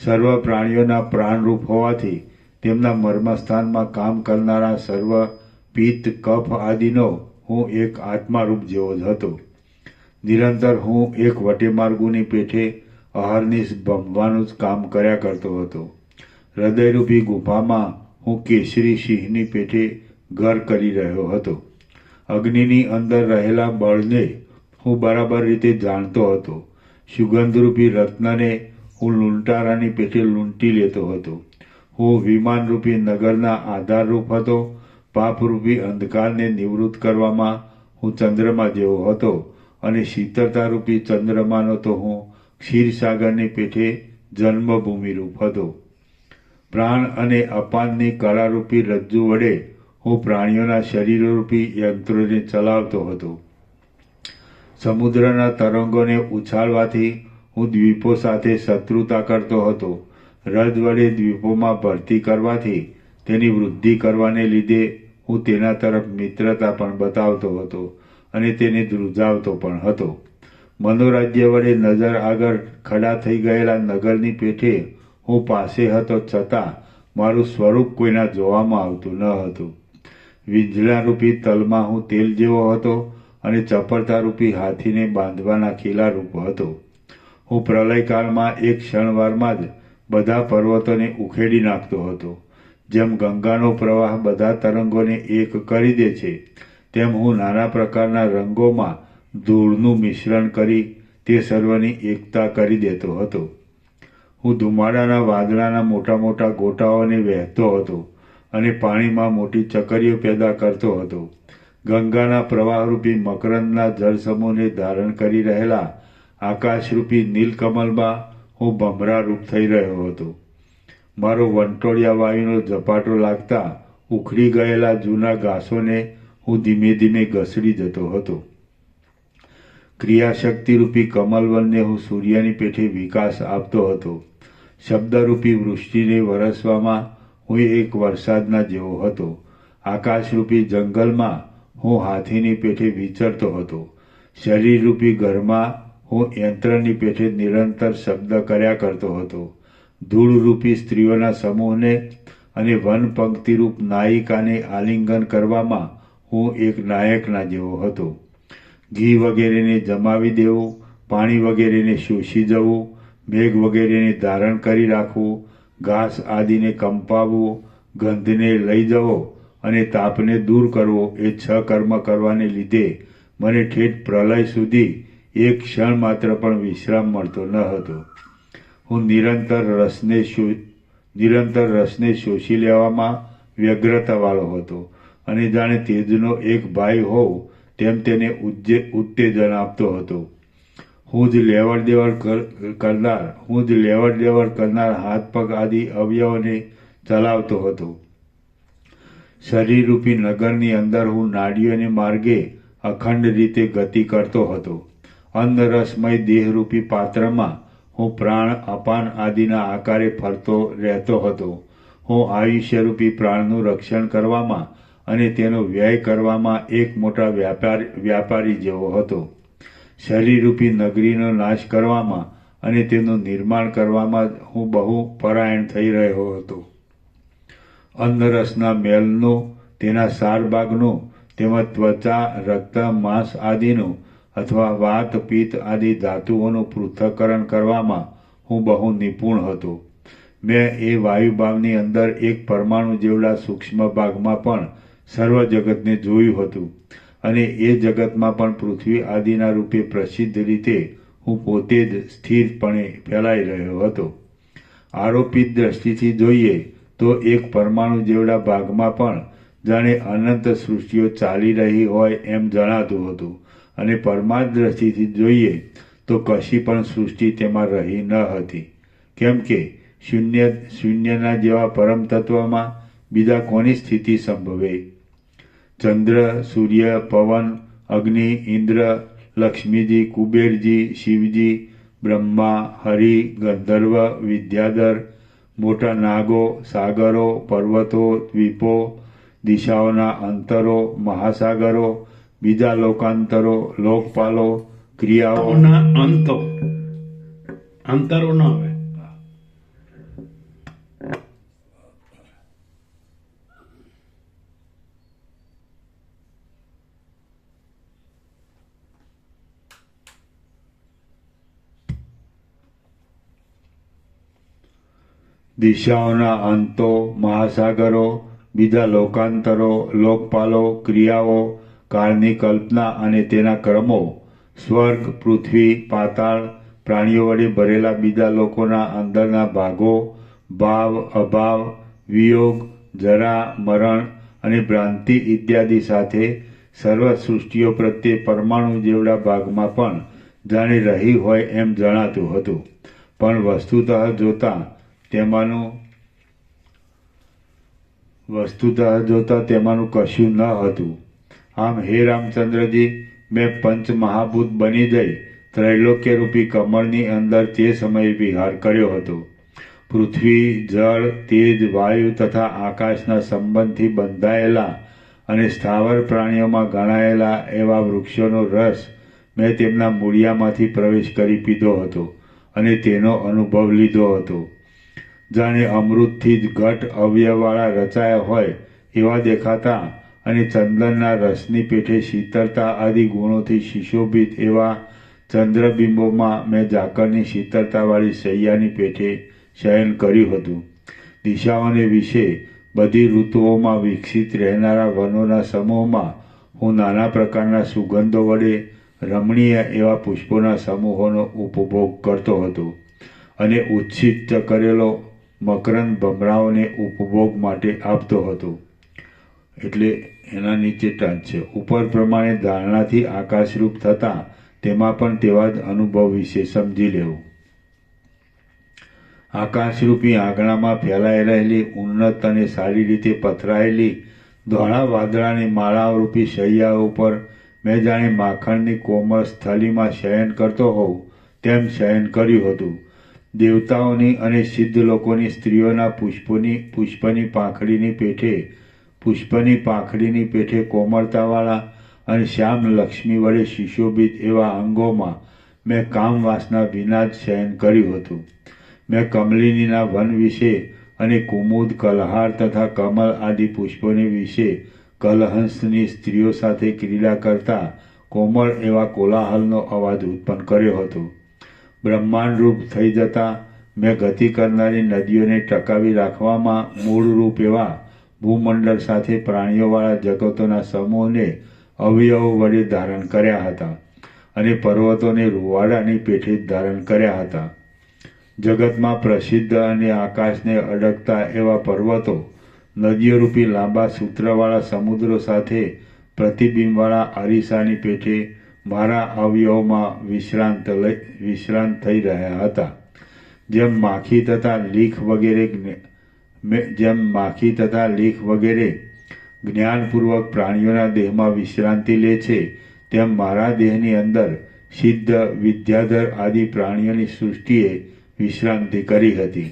સર્વ પ્રાણીઓના પ્રાણરૂપ હોવાથી તેમના મર્મસ્થાનમાં કામ કરનારા સર્વ પિત્ત કફ આદિનો હું એક આત્મારૂપ જેવો જ હતો. નિરંતર હું એક વટેમાર્ગુની પેઠે અહર્નિશ ભમવાનું જ કામ કર્યા કરતો હતો. હૃદયરૂપી ગુફામાં હું કેસરી સિંહની પેઠે ઘર કરી રહ્યો હતો. અગ્નિની અંદર રહેલા બળને હું બરાબર રીતે જાણતો હતો. સુગંધરૂપી રત્નને હું લૂંટારાની પેઠે લૂંટી લેતો હતો. હું વિમાનરૂપી નગરના આધારરૂપ હતો. પાપરૂપી અંધકારને નિવૃત્ત કરવામાં હું ચંદ્રમા જેવો હતો અને શીતળતારૂપી ચંદ્રમાનો તો હું ક્ષીરસાગરની પેઠે જન્મભૂમિરૂપ હતો. પ્રાણ અને અપાનની કળારૂપી રજ્જુ વડે હું પ્રાણીઓના શરીરરૂપી યંત્રોને ચલાવતો હતો. સમુદ્રના તરંગોને ઉછાળવાથી હું દ્વીપો સાથે શત્રુતા કરતો હતો. રજ વડે દ્વીપોમાં ભરતી કરવાથી તેની વૃદ્ધિ કરવાને લીધે હું તેના તરફ મિત્રતા પણ બતાવતો હતો અને તેને ધ્રુજાવતો પણ હતો. મનોરાજ્ય વડે નજર આગળ ખડા થઈ ગયેલા નગરની પેઠે હું પાસે હતો, છતાં મારું સ્વરૂપ કોઈના જોવામાં આવતું ન હતું. વીંઝળારૂપી તલમાં હું તેલ જેવો હતો અને ચપળતારૂપી હાથીને બાંધવાના ખીલારૂપ હતો. હું પ્રલયકાળમાં એક ક્ષણવારમાં જ બધા પર્વતોને ઉખેડી નાખતો હતો. જેમ ગંગાનો પ્રવાહ બધા તરંગોને એક કરી દે છે, તેમ હું નાના પ્રકારના રંગોમાં ધૂળનું મિશ્રણ કરી તે સર્વની એકતા કરી દેતો હતો. હું ધુમાડાના વાદળાના મોટા મોટા ગોટાઓને વહેતો હતો અને પાણીમાં મોટી ચકરીઓ પેદા કરતો હતો. ગંગાના પ્રવાહરૂપી મકરંદના જળસમૂહને ધારણ કરી રહેલા આકાશરૂપી નીલકમલમાં હું ભમરારૂપ થઈ રહ્યો હતો. મારો વંટોળિયા વાયુનો ઝપાટો લાગતા ઉખડી ગયેલા જૂના ઘાસોને હું ધીમે ધીમે ઘસડી જતો હતો. ક્રિયાશક્તિરૂપી કમલવનને હું સૂર્યની પેઠે વિકાસ આપતો હતો. શબ્દરૂપી વૃષ્ટિને વરસવામાં હું એક વરસાદના જેવો હતો. આકાશરૂપી જંગલમાં હું હાથીની પેઠે વિચરતો હતો. શરીરરૂપી ઘરમાં હું યંત્રની પેઠે નિરંતર શબ્દ કર્યા કરતો હતો. ધૂળરૂપી સ્ત્રીઓના સમૂહને અને વનપંક્તિરૂપ નાયિકાને આલિંગન કરવામાં હું એક નાયકના જેવો હતો. ઘી વગેરેને જમાવી દેવું, પાણી વગેરેને શોષી જવું, મેઘ વગેરેને ધારણ કરી રાખવું, ઘાસ આદિને કંપાવવું, ગંધને લઈ જવો અને તાપને દૂર કરવો, એ 6 કર્મ કરવાને લીધે મને ઠેઠ પ્રલય સુધી એક ક્ષણ માત્ર પણ વિશ્રામ મળતો ન હતો. હું નિરંતર રસને શોષી લેવામાં વ્યગ્રતાવાળો હતો અને જાણે તેજનો એક ભાઈ હોઉં તેમ તેને ઉત્તેજન આપતો હતો. હું જ લેવડ દેવડ કરનાર હાથ પગ આદિ અવયવોને ચલાવતો હતો. શરીરરૂપી નગરની અંદર હું નાડીઓને માર્ગે અખંડ રીતે ગતિ કરતો હતો. અન્નરસમય દેહરૂપી પાત્રમાં હું પ્રાણ અપાન આદિના આકારે ફરતો રહેતો હતો. હું આયુષ્યરૂપી પ્રાણનું રક્ષણ કરવામાં અને તેનો વ્યય કરવામાં એક મોટા વ્યાપારી જેવો હતો. શરીરરૂપી નગરીનો નાશ કરવામાં અને તેનું નિર્માણ કરવામાં હું બહુ પરાયણ થઈ રહ્યો હતો. અન્નરસના મેલનું, તેના સારભાગનું, તેમજ ત્વચા, રક્ત, માંસ આદિનું અથવા વાત, પિત્ત આદિ ધાતુઓનું પૃથ્થકરણ કરવામાં હું બહુ નિપુણ હતો. મેં એ વાયુભાવની અંદર એક પરમાણુ જેવડા સૂક્ષ્મ ભાગમાં પણ સર્વ જગતને જોયું હતું અને એ જગતમાં પણ પૃથ્વી આદિના રૂપે પ્રસિદ્ધ રીતે હું પોતે જ સ્થિરપણે ફેલાઈ રહ્યો હતો. આરોપિત દ્રષ્ટિથી જોઈએ તો એક પરમાણુ જેવડા ભાગમાં પણ જાણે અનંત સૃષ્ટિઓ ચાલી રહી હોય એમ જણાતું હતું અને પરમાર્થ દ્રષ્ટિથી જોઈએ તો કશી પણ સૃષ્ટિ તેમાં રહી ન હતી. કેમ કે શૂન્યના જેવા પરમ તત્વમાં બીજા કોની સ્થિતિ સંભવે? ચંદ્ર, સૂર્ય, પવન, અગ્નિ, ઇન્દ્ર, લક્ષ્મીજી, કુબેરજી, શિવજી, બ્રહ્મા, હરિ, ગંધર્વ, વિદ્યાધર, મોટા નાગો, સાગરો, પર્વતો, દ્વીપો, દિશાઓના અંતરો, મહાસાગરો, બીજા લોકાંતરો, લોકપાલો, ક્રિયાઓના અંતરો ન આવે. દિશાઓના અંતો, મહાસાગરો, બીજા લોકાંતરો, લોકપાલો, ક્રિયાઓ, કાળની કલ્પના અને તેના ક્રમો, સ્વર્ગ, પૃથ્વી, પાતાળ, પ્રાણીઓ વડે ભરેલા બીજા લોકોના અંદરના ભાગો, ભાવ, અભાવ, વિયોગ, જરા, મરણ અને ભ્રાંતિ ઇત્યાદિ સાથે સર્વ સૃષ્ટિઓ પ્રત્યે પરમાણુ જેવડા ભાગમાં પણ જાણે રહી હોય એમ જણાતું હતું. પણ વસ્તુતઃ જોતા તેમાંનું કશું ન હતું. આમ હે રામચંદ્રજી, મેં પંચમહાભૂત બની જઈ ત્રૈલોક્યરૂપી કમળની અંદર તે સમયે વિહાર કર્યો હતો. પૃથ્વી, જળ, તેજ, વાયુ તથા આકાશના સંબંધથી બંધાયેલા અને સ્થાવર પ્રાણીઓમાં ગણાયેલા એવા વૃક્ષોનો રસ મેં તેમના મૂળિયામાંથી પ્રવેશ કરી પીધો હતો અને તેનો અનુભવ લીધો હતો. જાણે અમૃતથી જ ઘટ અવયવવાળા રચાયા હોય એવા દેખાતા અને ચંદનના રસની પેઠે શીતળતા આદિ ગુણોથી સુશોભિત એવા ચંદ્રબિંબોમાં મેં ઝાકળની શીતળતાવાળી શૈયાની પેઠે શયન કર્યું હતું. દિશાઓને વિશે બધી ઋતુઓમાં વિકસિત રહેનારા વનોના સમૂહમાં હું નાના પ્રકારના સુગંધો વડે રમણીય એવા પુષ્પોના સમૂહોનો ઉપભોગ કરતો હતો અને ઉચ્છિષ્ટ કરેલો મકરંદ ભમરાઓને ઉપભોગ માટે આપતો હતો. એટલે એના નીચે ટંચ છે. ઉપર પ્રમાણે ધારણાથી આકાશરૂપ થતાં તેમાં પણ તેવા જ અનુભવ વિશે સમજી લેવું. આકાશરૂપી આંગણામાં ફેલાઈ રહેલી ઉન્નત અને સારી રીતે પથરાયેલી ધોળા વાદળાની માળારૂપી શૈયા ઉપર મેં જાણે માખણની કોમળ સ્થલીમાં શયન કરતો હોઉં તેમ શયન કર્યું હતું. દેવતાઓની અને સિદ્ધ લોકોની સ્ત્રીઓના પુષ્પની પાંખડીની પેઠે કોમળતાવાળા અને શ્યામ લક્ષ્મી વડે સુશોભિત એવા અંગોમાં મેં કામ વાસના વિના જ શયન કર્યું હતું. મેં કમલિનીના વન વિશે અને કુમુદ કલહાર તથા કમલ આદિ પુષ્પોને વિશે કલહંસની સ્ત્રીઓ સાથે ક્રીડા કરતા કોમળ એવા કોલાહલનો અવાજ ઉત્પન્ન કર્યો હતો. બ્રહ્માંડ રૂપ થઈ જતાં મેં ગતિ કરનારી નદીઓને ટકાવી રાખવામાં મૂળરૂપ એવા ભૂમંડળ સાથે પ્રાણીઓવાળા જગતોના સમૂહને અવયવો વડે ધારણ કર્યા હતા અને પર્વતોને રૂવાડાની પેઠે જ ધારણ કર્યા હતા. જગતમાં પ્રસિદ્ધ અને આકાશને અડકતા એવા પર્વતો નદીઓરૂપી લાંબા સૂત્રવાળા સમુદ્રો સાથે પ્રતિબિંબવાળા અરીસાની પેઠે મારા અવયવોમાં વિશ્રાંત થઈ રહ્યા હતા. જેમ માખી તથા લીખ વગેરે જ્ઞાનપૂર્વક પ્રાણીઓના દેહમાં વિશ્રાંતિ લે છે તેમ મારા દેહની અંદર સિદ્ધ વિદ્યાધર આદિ પ્રાણીઓની સૃષ્ટિએ વિશ્રાંતિ કરી હતી.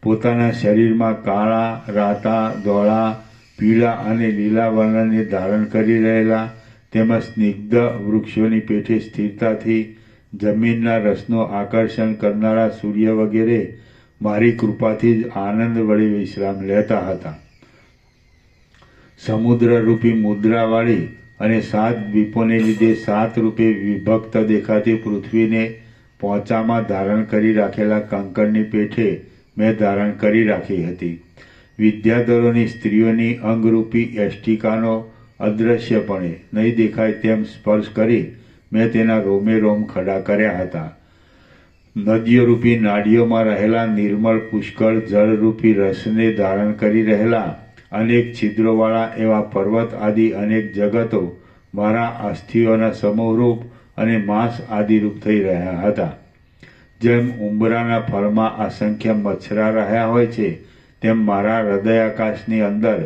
પોતાના શરીરમાં કાળા, રાતા, ધોળા, પીળા અને લીલા વર્ણને ધારણ કરી રહેલા તેમજ સ્નિગ્ધ વૃક્ષોની પેઠે સ્થિરતાથી જમીનના રસનું આકર્ષણ કરનારા સૂર્ય વગેરે મારી કૃપાથી જ આનંદ વડે વિશ્રામ લેતા હતા. સમુદ્રરૂપી મુદ્રાવાળી અને 7 દ્વીપોને લીધે 7 રૂપે વિભક્ત દેખાતી પૃથ્વીને પોંચામાં ધારણ કરી રાખેલા કંકણની પેઠે મેં ધારણ કરી રાખી હતી. વિદ્યાધરોની સ્ત્રીઓની અંગરૂપી એષ્ટિકાનો અદ્રશ્યપણે નહીં દેખાય તેમ સ્પર્શ કરી મેં તેના રોમે રોમ ખડા કર્યા હતા. નદીઓરૂપી નાડીઓમાં રહેલા નિર્મળ પુષ્કળ જળરૂપી રસને ધારણ કરી રહેલા અનેક છિદ્રોવાળા એવા પર્વત આદિ અનેક જગતો મારા અસ્થિઓના સમૂહરૂપ અને માંસ આદિરૂપ થઈ રહ્યા હતા. જેમ ઉંબરાના ફળમાં અસંખ્ય મચ્છરા રહ્યા હોય છે તેમ મારા હૃદયાકાશની અંદર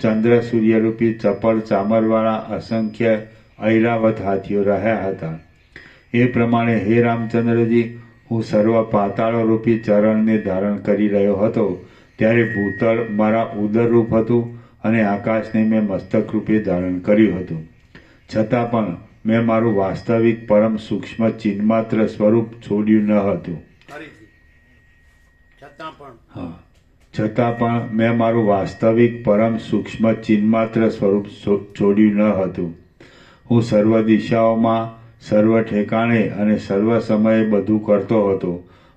ચંદ્ર સૂર્યરૂપી ચપળ ચામરવાળા અસંખ્ય ઐરાવત હાથીઓ રહ્યા હતા. એ પ્રમાણે હે રામચંદ્રજી, હું સર્વ પાતાળરૂપી ચરણને ધારણ કરી રહ્યો હતો ત્યારે ભૂતળ મારા ઉદરરૂપ હતું અને આકાશને મેં મસ્તક રૂપે ધારણ કર્યું હતું. છતાં પણ મેં મારું વાસ્તવિક પરમ સૂક્ષ્મ ચિન્માત્ર સ્વરૂપ છોડ્યું ન હતું. છતાં પણ મેં મારું વાસ્તવિક પરમ સૂક્ષ્મ ચિન્માત્ર સ્વરૂપ છોડ્યું ન હતું. હું સર્વ દિશાઓમાં, સર્વ ઠેકાણે અને સર્વ સમયે બધું કરતો હતો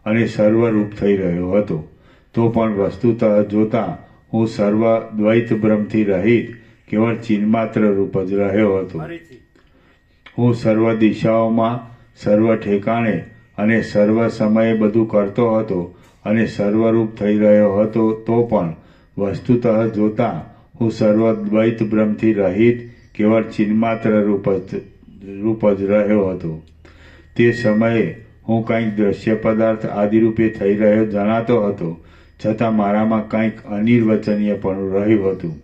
અને સર્વરૂપ થઈ રહ્યો હતો. તો પણ વસ્તુતઃ જોતા હું સર્વ દ્વૈત ભ્રમથી રહિત કેવળ ચિન્માત્ર રૂપ જ રહ્યો હતો. હું સર્વ દિશાઓમાં, સર્વ ઠેકાણે અને સર્વ સમયે બધું કરતો હતો અને સર્વરૂપ થઈ રહ્યો હતો. તો પણ વસ્તુતઃ જોતા હું સર્વ દ્વૈત ભ્રમથી રહિત કેવળ ચિન્માત્ર રૂપ જ રહ્યો હતો. તે સમયે હું કંઈક દ્રશ્ય પદાર્થ આદિરૂપે થઈ રહ્યો જણાતો હતો, છતાં મારામાં કંઈક અનિર્વચનીયપણું રહ્યું હતું.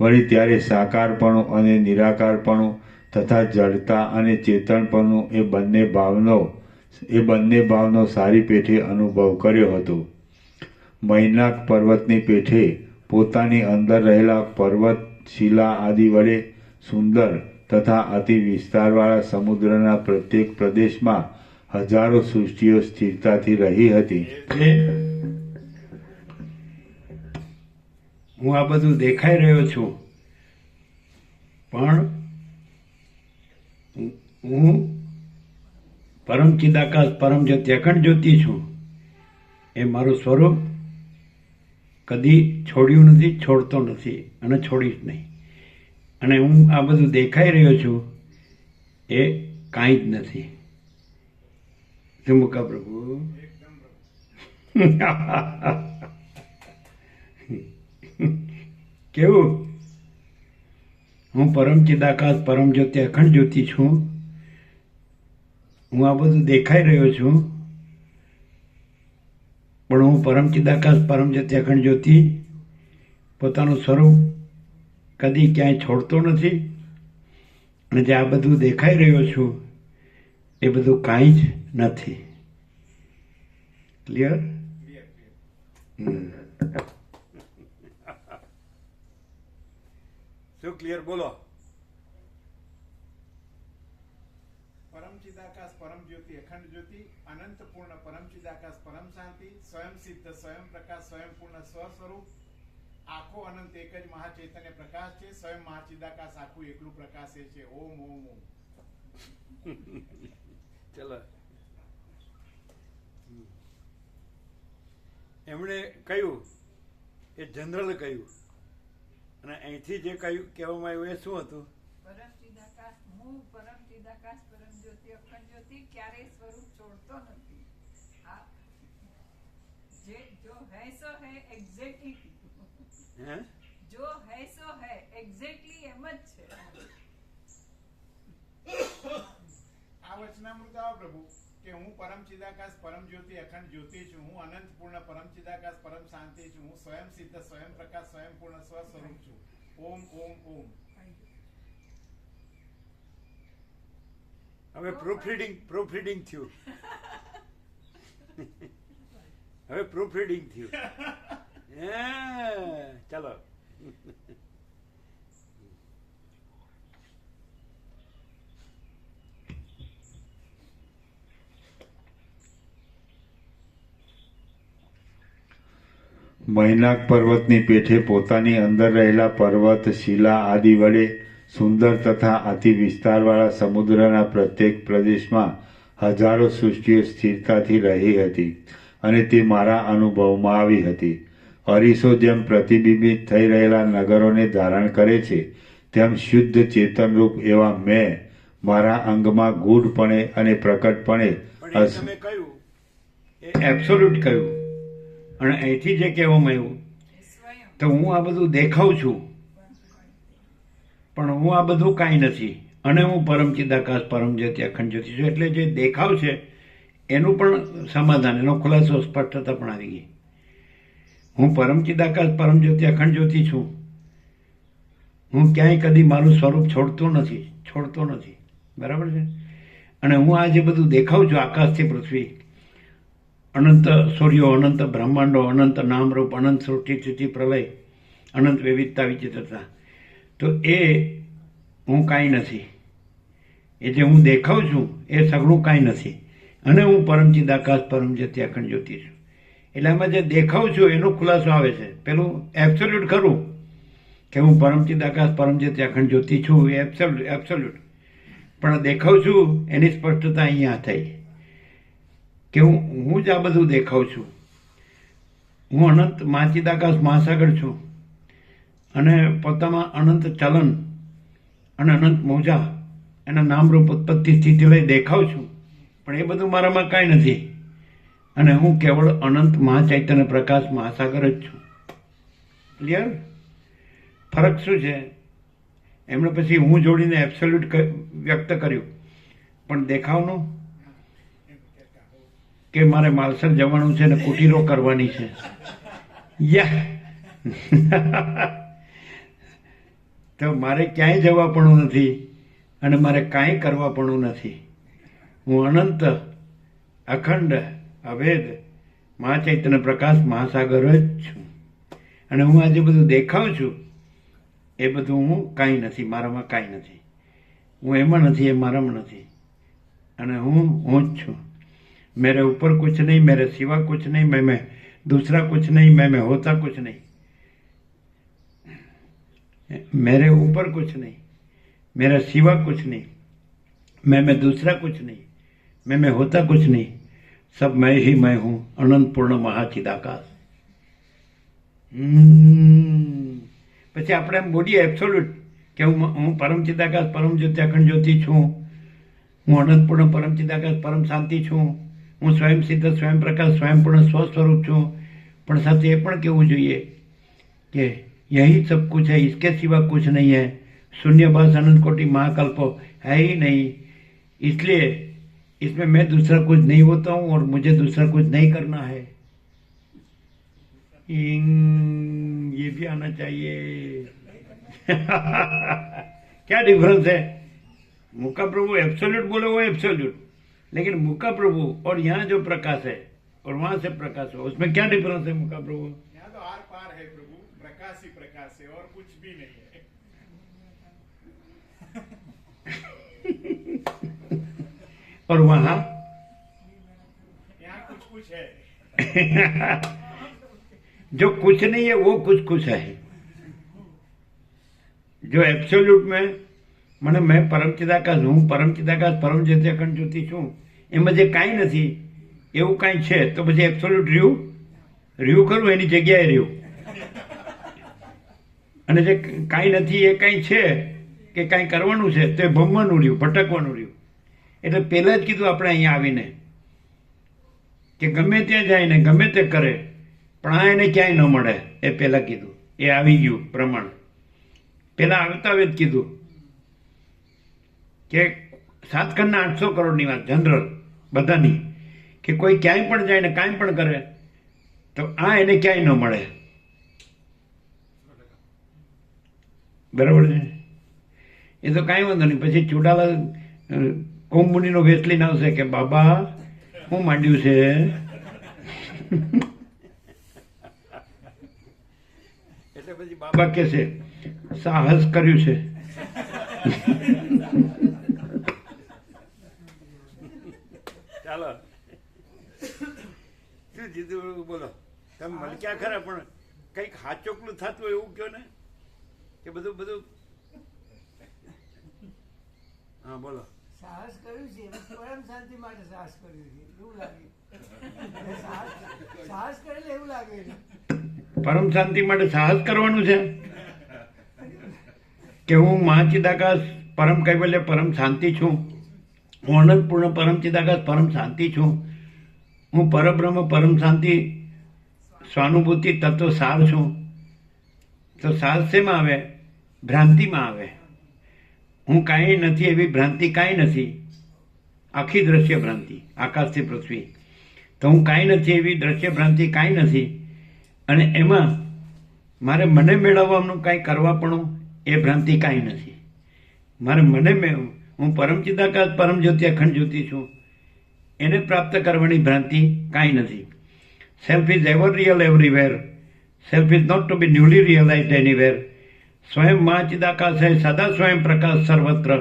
વળી ત્યારે સાકારપણું અને નિરાકારપણું તથા જડતા અને ચેતનપણું એ બંને ભાવનો સારી પેઠે અનુભવ કર્યો હતો. મૈનાક પર્વતની પેઠે પોતાની અંદર રહેલા પર્વત શિલા આદિ વડે સુંદર તથા અતિ વિસ્તારવાળા સમુદ્રના પ્રત્યેક પ્રદેશમાં હજારો સૃષ્ટિઓ સ્થિરતાથી રહી હતી. હું આ બધું દેખાઈ રહ્યો છું, પણ હું પરમ ચિદાકાશ પરમ જ્યોતિ અખંડ જ્યોતિ છું. એ મારું સ્વરૂપ કદી છોડ્યું નથી, છોડતો નથી અને છોડીશ નહીં. અને હું આ બધું દેખાઈ રહ્યો છું એ કાંઈ જ નથી. શું મૂકા પ્રભુ? કેવું? હું પરમ ચિદાકાશ પરમ જ્યોતિ અખંડ જ્યોતિ છું. હું આ બધું દેખાઈ રહ્યો છું, પણ હું પરમ ચિદાકાશ પરમ જ્યોતિ અખંડ જ્યોતિ પોતાનું સ્વરૂપ કદી ક્યાંય છોડતો નથી. અને જે આ બધું દેખાઈ રહ્યો છું એ બધું કાંઈ જ નથી. ક્લિયર? શું ક્લિયર? બોલો. પરમ ચિદાકાશ પરમ જ્યોતિ અખંડ જ્યોતિ અનંત પૂર્ણ પરમ ચિદાકાશ પરમ શાંતિ સ્વયં સિદ્ધ સ્વયં પ્રકાશ સ્વયં પૂર્ણ સ્વસ્વરૂપ આખો અનંત એક જ મહાચૈતન્ય પ્રકાશ છે. સ્વયં મહાચિદાકાશ આખું એકલું પ્રકાશે છે. ઓમ ઓમ ઓમ. ચલો. એમણે કહ્યું એ જનરલ કહ્યું, અને અહીંથી જે કહ્યું કહેવામાં આવ્યું એ શું હતું? પરમ ચિદાકાશ, હું પરમ ચિદાકાશ પરમ જ્યોતિ અખંડ જ્યોતિ ક્યારેય સ્વરૂપ છોડતો નથી. આ જે જો હૈ સો હૈ એક્ઝેક્ટલી, હે? જો હૈ સો હૈ એક્ઝેક્ટલી એમ જ છે. આ વચનામૃત આવો પ્રભુ કે હું પરમ ચિદાકાશ પરમ જ્યોતિ અખંડ જ્યોતિ છું. હું અનંત પૂર્ણ પરમ ચિદાકાશ પરમ શાંતિ છું. હું સ્વયં સિદ્ધ સ્વયં પ્રકાશ સ્વયં પૂર્ણ સ્વ સ્વરૂપ છું. ઓમ ઓમ ઓમ. હવે પ્રૂફ રીડિંગ થયું. હવે પ્રૂફ રીડિંગ થયું. ચાલો. મૈનાક પર્વતની પેઠે પોતાની અંદર રહેલા પર્વત, શિલા આદિ વડે સુંદર તથા અતિ વિસ્તારવાળા સમુદ્રના પ્રત્યેક પ્રદેશમાં હજારો સૃષ્ટિઓ સ્થિરતાથી રહી હતી અને તે મારા અનુભવમાં આવી હતી. અરીસો જેમ પ્રતિબિંબિત થઈ રહેલા નગરોને ધારણ કરે છે, તેમ શુદ્ધ ચેતનરૂપ એવા મેં મારા અંગમાં ગૂઢપણે અને પ્રકટપણે પણ એ તમે કહ્યું એ એબ્સોલ્યુટ કહ્યું. અને અહીંથી જે કહેવામાં આવ્યું તો હું આ બધું દેખાઉં છું, પણ હું આ બધું કાંઈ નથી. અને હું પરમ ચિદાકાશ પરમ જ્યોતિ અખંડ જ્યોતિ છું. એટલે જે દેખાવ છે એનું પણ સમાધાન, એનો ખુલાસો સ્પષ્ટતા પણ આવી ગઈ. હું પરમ ચિદાકાશ પરમ જ્યોતિ અખંડ જ્યોતિ છું. હું ક્યાંય કદી મારું સ્વરૂપ છોડતો નથી. બરાબર છે? અને હું આ જે બધું દેખાઉં છું, આકાશથી પૃથ્વી, અનંત સૂર્યો, અનંત બ્રહ્માંડો, અનંત નામરૂપ, અનંત સૃષ્ટિ સ્થિતિ પ્રલય, અનંત વિવિધતા વિચિત્રતા, તો એ હું કાંઈ નથી. એ જે હું દેખાઉં છું એ સગળું કાંઈ નથી. અને હું પરમ ચિદાકાશ પરમ જ્યોતિ અખંડ જ્યોતિ છું. એટલે આમાં જે દેખાઉં છું એનો ખુલાસો આવે છે. પેલું એબ્સોલ્યુટ ખરું કે હું પરમ ચિદાકાશ પરમ જ્યોતિ અખંડ જ્યોતિ છું, એ એબ્સોલ્યુટ. પણ દેખાઉં છું એની સ્પષ્ટતા અહીંયા થઈ કે હું જ આ બધું દેખાઉં છું. હું અનંત મહાચિદાકાશ મહાસાગર છું અને પોતામાં અનંત ચલન અને અનંત મોજા એના નામરૂપ ઉત્પત્તિ સ્થિતિ લઈ દેખાઉં છું, પણ એ બધું મારામાં કાંઈ નથી. અને હું કેવળ અનંત મહાચૈતન્ય પ્રકાશ મહાસાગર જ છું. ક્લિયર? ફરક શું છે? એમણે પછી હું જોડીને એબ્સોલ્યુટ વ્યક્ત કર્યું, પણ દેખાવનું કે મારે માલસર જવાનું છે ને કુટીરો કરવાની છે. તો મારે ક્યાંય જવા પણ નથી અને મારે કાંઈ કરવા પણ નથી. હું અનંત અખંડ અભેદ મહાચૈતન્ય પ્રકાશ મહાસાગર જ છું. અને હું આજે બધું દેખાઉં છું એ બધું હું કાંઈ નથી, મારામાં કાંઈ નથી. હું એમાં નથી, એ મારામાં નથી. અને હું જ છું. मेरे ऊपर कुछ नहीं, मेरे सिवा कुछ नहीं, मैं दूसरा कुछ नहीं, मैं होता कुछ नहीं. मेरे ऊपर कुछ नहीं, मेरा सिवा कुछ नहीं, मैं दूसरा कुछ नहीं, मैं होता कुछ नहीं, सब मैं ही मैं हूं, अनंत पूर्ण महाचिदाकाश. પછી આપણે એમ બોલીએ એબ્સોલ્યુટ કે હું પરમ ચિદાકાશ પરમ જ્યોતિ અખંડ જ્યોતિ છું, હું અનંતપૂર્ણ પરમ ચિદાકાશ પરમ શાંતિ છું, હું સ્વયં સિદ્ધ સ્વયં પ્રકાશ સ્વયંપૂર્ણ સ્વ સ્વરૂપ છું. પણ સાથે એ પણ કહેવું જોઈએ કે यही सब कुछ है, इसके सिवा कुछ नहीं है, शून्यभास अनंत कोटि महाकल्प है ही नहीं, इसलिए इसमें मैं दूसरा कुछ नहीं होता हूँ और मुझे दूसरा कुछ नहीं करना है. ये भी आना चाहिए. क्या डिफरेंस है? मुका प्रभु एब्सोल्यूट बोले वो एब्सोल्यूट, लेकिन मुका प्रभु और यहाँ जो प्रकाश है और वहां से प्रकाश है, उसमें क्या डिफरेंस है? मुका प्रभु यहाँ तो आर पार है प्रभु, प्रकाश ही प्रकाश है और कुछ भी नहीं है. और वहां यहाँ कुछ कुछ है. जो कुछ नहीं है वो कुछ कुछ है. जो એબ્સોલ્યુટ મને મેં પરમ ચિદાકાશ હું, પરમ ચિદાકાશ પરમ જ્યોતિ અખંડ જ્યોતિ છું, એમાં જે કાંઈ નથી એવું કાંઈ છે તો પછી એબ્સોલ્યુટ રહ્યું ખરું, એની જગ્યાએ રહ્યું. અને જે કાંઈ નથી એ કાંઈ છે કે કાંઈ કરવાનું છે તો એ ભમવાનું રહ્યું, ભટકવાનું રહ્યું. એટલે પહેલાં જ કીધું આપણે અહીંયા આવીને કે ગમે ત્યાં જાય ને ગમે તે કરે પણ આ એને ક્યાંય ન મળે, એ પહેલાં કીધું. એ આવી ગયું પ્રમાણ. પહેલાં આવતા જ કીધું કે 7 ખંડના 800 કરોડની વાત જનરલ બધાની, કે કોઈ ક્યાંય પણ જાય ને કાંઈ પણ કરે તો આ એને ક્યાંય ન મળે. બરાબર છે? એ તો કાંઈ વાંધો નહીં. પછી ચુડાલા કોમુનીનો વેશ લઈને આવશે કે બાબા હું માંડ્યું છે. એટલે પછી બાબા કે છે સાહસ કર્યું છે. ચાલો શું જીતું બોલો, તમે મલક્યા ખરા પણ કંઈક હાચોકલું થતું હોય એવું કહો ને, કે બધું હા બોલો. સાહસ કર્યું છે, પરમ શાંતિ માટે સાહસ કર્યું છે એવું લાગે. સાહસ કરેલું એવું લાગે છે. પરમ શાંતિ માટે સાહસ કરવાનું છે કે હું મહાચિદાકાશ પરમ કૈવલ્ય પરમ શાંતિ છું, હું અનંતપૂર્ણ પરમ ચિદાકાશ પરમ શાંતિ છું, હું પરબ્રહ્મ પરમ શાંતિ સ્વાનુભૂતિ તત્વ સાર છું. તો સાહસ શેમાં આવે? ભ્રાંતિમાં આવે. હું કાંઈ નથી એવી ભ્રાંતિ કાંઈ નથી, આખી દ્રશ્ય ભ્રાંતિ આકાશથી પૃથ્વી. તો હું કાંઈ નથી એવી દ્રશ્ય ભ્રાંતિ કાંઈ નથી. અને એમાં મારે મને મેળવવાનું કાંઈ કરવાપણું એ ભ્રાંતિ કાંઈ નથી. મારે હું પરમ ચિદાકાશ પરમ જ્યોતિ અખંડ જ્યોતિ છું, એને પ્રાપ્ત કરવાની ભ્રાંતિ કાંઈ નથી. Self is ever real everywhere, self is not to be newly realised anywhere. स्वयं महाचिदाकाश है सदा स्वयं प्रकाश सर्वत्र,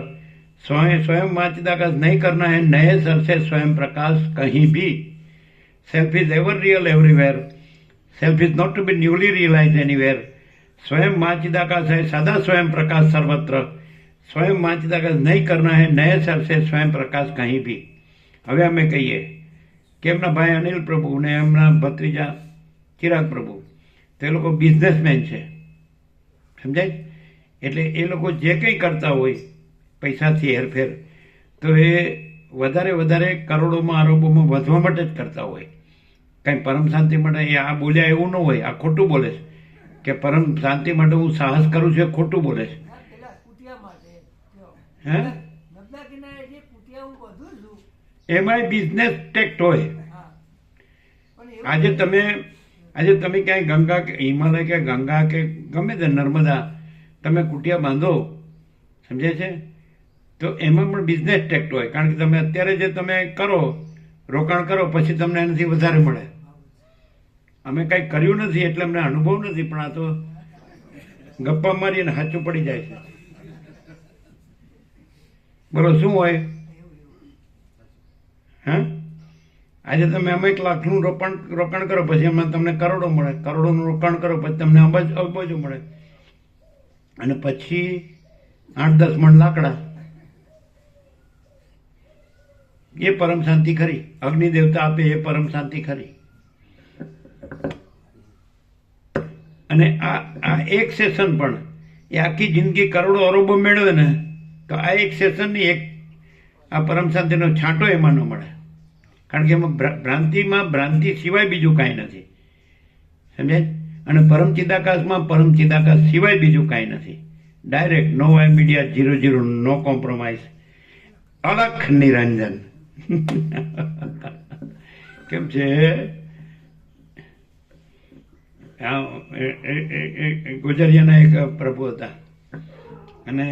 स्वयं महाचिदाकाश नहीं करना है नए सर से स्वयं प्रकाश कहीं भी. Self is ever real everywhere, self is not to be newly realise anywhere. स्वयं महाचिदाकाश है सदा स्वयं प्रकाश सर्वत्र, स्वयं महाचिदाकाश नहीं करना है नए सर से स्वयं प्रकाश कहीं भी. હવે અમે કહીએ કે એમના ભાઈ અનિલ પ્રભુ ને એમના ભત્રીજા ચિરાગ પ્રભુ તે લોકો બિઝનેસમેન છે, સમજાય? એટલે એ લોકો જે કંઈ કરતા હોય પૈસાથી હેરફેર તો એ વધારે કરોડોમાં અરબોમાં વધવા માટે જ કરતા હોય. કંઈ પરમ શાંતિ માટે એ આ બોલ્યા એવું ન હોય, આ ખોટું બોલે છે કે પરમ શાંતિ માટે હું સાહસ કરું છું, એ ખોટું બોલે છે. હે એમાંય બિઝનેસ ટેક્ટ હોય. આજે તમે ક્યાંય ગંગા કે હિમાલય કે ગંગા કે ગમે તે નર્મદા તમે કુટિયા બાંધો, સમજે છે? તો એમાં પણ બિઝનેસ ટેક્ટ હોય. કારણ કે તમે અત્યારે જે તમે કરો રોકાણ કરો પછી તમને એનાથી વધારે મળે. અમે કંઈ કર્યું નથી એટલે અમને અનુભવ નથી, પણ આ તો ગપ્પા મારીને સાચું પડી જાય છે. બોલો શું હોય? હા, આજે તમે અમે 1 લાખનું રોકાણ કરો પછી એમાં તમને કરોડો મળે, કરોડોનું રોકાણ કરો પછી તમને અબજો મળે. અને પછી 8-10 મણ લાકડા, એ પરમ શાંતિ ખરી. અગ્નિ દેવતા આપે એ પરમ શાંતિ ખરી. અને આ એક સેશન પણ એ આખી જિંદગી કરોડો અરબો મેળવે ને તો આ એક સેશનની એક આ પરમ શાંતિનો છાંટો એમાં ન મળે. કારણ કે એમાં ભ્રાંતિ સિવાય બીજું કાંઈ નથી, સમજાય? અને પરમ ચિદાકાશમાં પરમ ચિદાકાશ સિવાય બીજું કાંઈ નથી. ડાયરેક્ટ નો વાય મીડિયા 0-0, નો કોમ્પ્રોમાઇઝ, અલખ નિરંજન. કેમ છે? ગુજરિયાના એક પ્રભુ હતા અને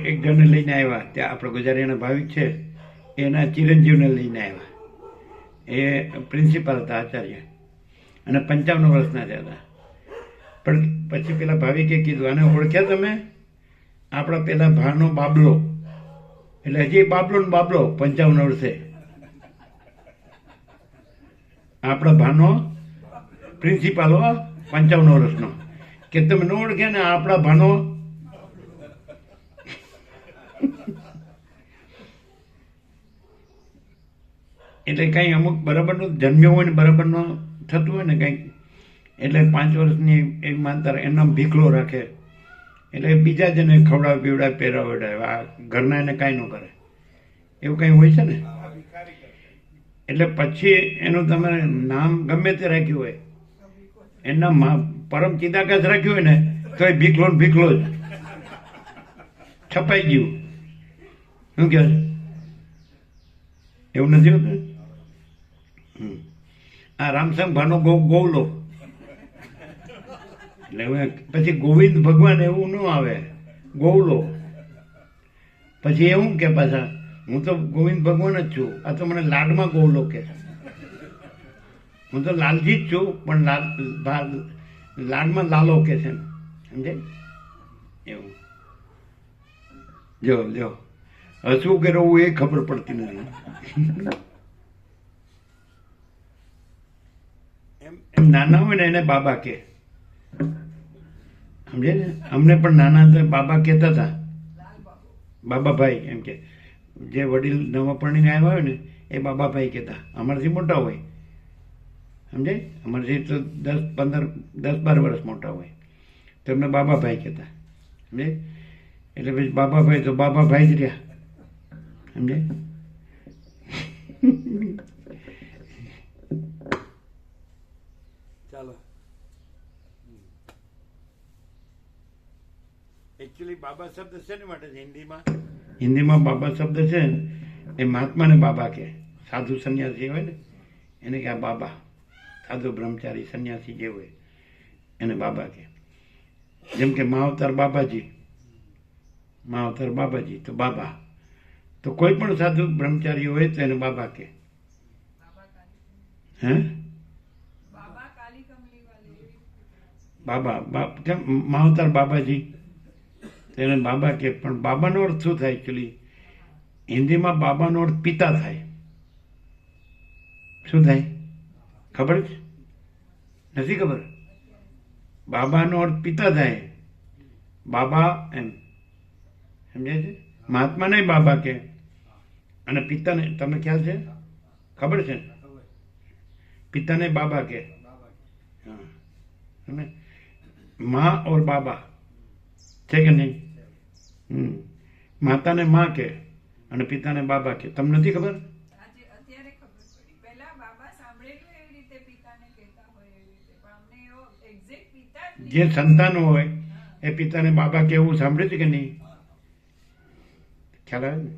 એક જણને લઈને આવ્યા. ત્યાં આપણે ગુજરિયાના ભાવિક છે, એના ચિરંજીવને લઈને આવ્યા. એ પ્રિન્સિપાલ હતા, આચાર્ય, અને 55 વર્ષના જ હતા. પણ પછી પેલા ભાવિકે કીધું, આને ઓળખ્યા તમે? આપણા પેલા ભાનો બાબલો. એટલે હજી બાબલો ને બાબલો 55 વર્ષે. આપણા ભાનો પ્રિન્સિપાલ 55 વર્ષનો. કે તમે ન ઓળખ્યા ને આપણા ભાનો? એટલે કંઈ અમુક બરાબરનું જન્મ્યો હોય ને બરાબરનું થતું હોય ને કંઈક, એટલે 5 વર્ષની એક માનતા એમના ભીખલો રાખે. એટલે બીજા જને ખવડાવે, પીવડાવે, પહેરાવડાવે. આ ઘરના એને કાંઈ ન કરે, એવું કંઈ હોય છે ને. એટલે પછી એનું તમે નામ ગમે તે રાખ્યું હોય, એના પરમ ચિદાકાશ રાખ્યું હોય ને તો એ ભીખલો ને ભીખલો જ છપાઈ ગયું. શું કહે? એવું નથી હોતું? આ રામસંગ ભાનો ગોવલો. એટલે પછી ગોવિંદ ભગવાન એવું ન આવે, ગોવલો. પછી એવું કે પાછા હું તો ગોવિંદ ભગવાન જ છું, આ તો મને લાડમાં ગોવલો કે. હું તો લાલજી જ છું પણ લાડમાં લાલો કે છે, સમજાય? એવું જો હસવું કે રહું એ ખબર પડતી નથી. એમ નાના હોય ને એને બાબા કે, સમજે ને? અમને પણ નાના હતા બાબા કહેતા હતા, બાબાભાઈ એમ કે. જે વડીલ નવા પરણીને આવ્યા હોય ને એ બાબાભાઈ કહેતા. અમારાથી મોટા હોય, સમજાય? અમારાથી તો 10-12 વર્ષ મોટા હોય તો એમને બાબાભાઈ કહેતા, સમજાય? એટલે પછી બાબાભાઈ તો બાબાભાઈ જ રહ્યા, સમજાય? ચાલો. એકચ્યુઅલી બાબા શબ્દ શેની માટે છે હિન્દીમાં? હિન્દીમાં બાબા શબ્દ છે એ મહાત્માને બાબા કે. સાધુ સંન્યાસી હોય ને એને કે આ બાબા. સાધુ બ્રહ્મચારી સંન્યાસી જે હોય એને બાબા કે. જેમ કે મહાવતાર બાબાજી તો બાબા. તો કોઈ પણ સાધુ બ્રહ્મચારી હોય તો એને બાબા કે. હે? બાબા કેમ? મહાવતાર બાબાજી તેને બાબા કે. પણ બાબાનો અર્થ શું થાય? એકચ્યુઅલી હિન્દીમાં બાબાનો અર્થ પિતા થાય. શું થાય ખબર છે? નથી ખબર? બાબાનો અર્થ પિતા થાય. બાબા એમ, સમજાય છે? મહાત્માને બાબા કે અને પિતાને, તમને ખ્યાલ છે? ખબર છે? પિતાને બાબા કે. હા, माँ और बाबा છે કે નહીં? માતાને માં કે અને પિતાને બાબા કે. તમને નથી ખબર? અત્યારે ખબર પડી. પહેલા બાબા સાંભળેલું એવી રીતે પિતાને કહેતા હોય એવી રીતે, પણ અમને એવો એક્ઝેક્ટ પિતા જ જે સંતાનો હોય એ પિતાને બાબા કે એવું સાંભળ્યું છે કે નહીં? ખ્યાલ આવે ને?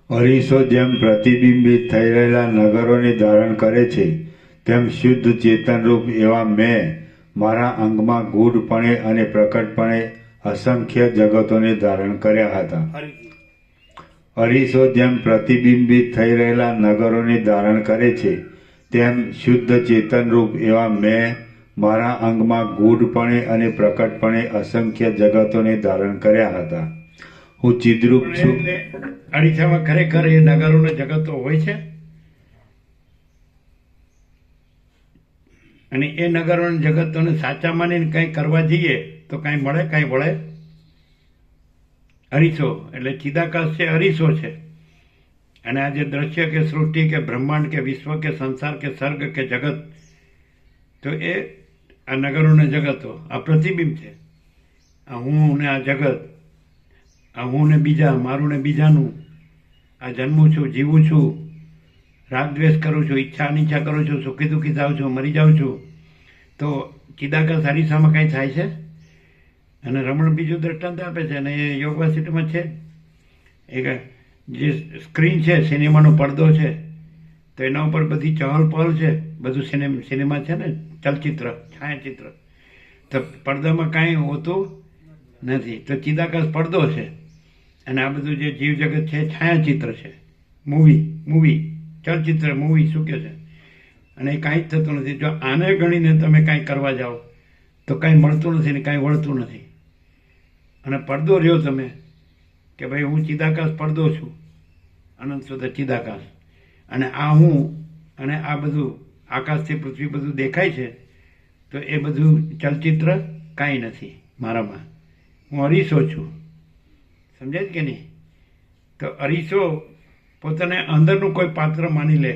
અરીસો જેમ પ્રતિબિંબિત થઈ રહેલા નગરોને ધારણ કરે છે, તેમ શુદ્ધ ચેતનરૂપ એવા મેં મારા અંગમાં ગૂઢપણે અને પ્રકટપણે અસંખ્ય જગતોને ધારણ કર્યા હતા. અરીસો જેમ પ્રતિબિંબિત થઈ રહેલા નગરોને ધારણ કરે છે, તેમ શુદ્ધ ચેતનરૂપ એવા મેં મારા અંગમાં ગૂઢપણે અને પ્રકટપણે અસંખ્ય જગતોને ધારણ કર્યા હતા. હું ચિદ્રૂપ છું. એટલે અરીસામાં ખરેખર એ નગરોને જગતો હોય છે, અને એ નગરોને જગતોને સાચા માનીને કંઈ કરવા જઈએ તો કાંઈ મળે, કાંઈ વળે? અરીસો એટલે ચિદાકાશ છે, અરીસો છે. અને આ જે દ્રશ્ય કે સૃષ્ટિ કે બ્રહ્માંડ કે વિશ્વ કે સંસાર કે સર્ગ કે જગત, તો એ આ નગરોને જગતો આ પ્રતિબિંબ છે. આ હું ને આ જગત, આ હું ને બીજા, મારું ને બીજાનું, આ જન્મું છું, જીવું છું, રાગ દ્વેષ કરું છું, ઈચ્છા અનિચ્છા કરું છું, સુખી દુઃખી થાઉં છું, મરી જાઉં છું. તો ચિદાકાશ અરીસામાં કંઈ થાય છે? અને રમણ બીજું દ્રષ્ટાંત આપે છે, અને એ યોગ વાસિટીમાં છે. એક જે સ્ક્રીન છે, સિનેમાનો પડદો છે, તો એના ઉપર બધી ચહલ પહલ છે, બધું સિનેમા છે ને, ચલચિત્ર, છાયાચિત્ર. તો પડદામાં કાંઈ હોતું નથી. તો ચિદાકાશ પડદો છે, અને આ બધું જે જીવ જગત છે છાયાચિત્ર છે, મૂવી, ચલચિત્ર, મૂવી શું કહે છે. અને એ કાંઈ જ થતું નથી. જો આને ગણીને તમે કાંઈ કરવા જાઓ તો કાંઈ મળતું નથી ને કાંઈ વળતું નથી. અને પડદો રહ્યો તમે કે ભાઈ હું ચિદાકાશ પડદો છું, અનંત શુદ્ધ ચિદાકાશ, અને આ હું અને આ બધું આકાશથી પૃથ્વી બધું દેખાય છે, તો એ બધું ચલચિત્ર કાંઈ નથી મારામાં. હું અરીસો છું. સમજાય કે નહીં? તો અરીસો પોતાને અંદરનું કોઈ પાત્ર માની લે,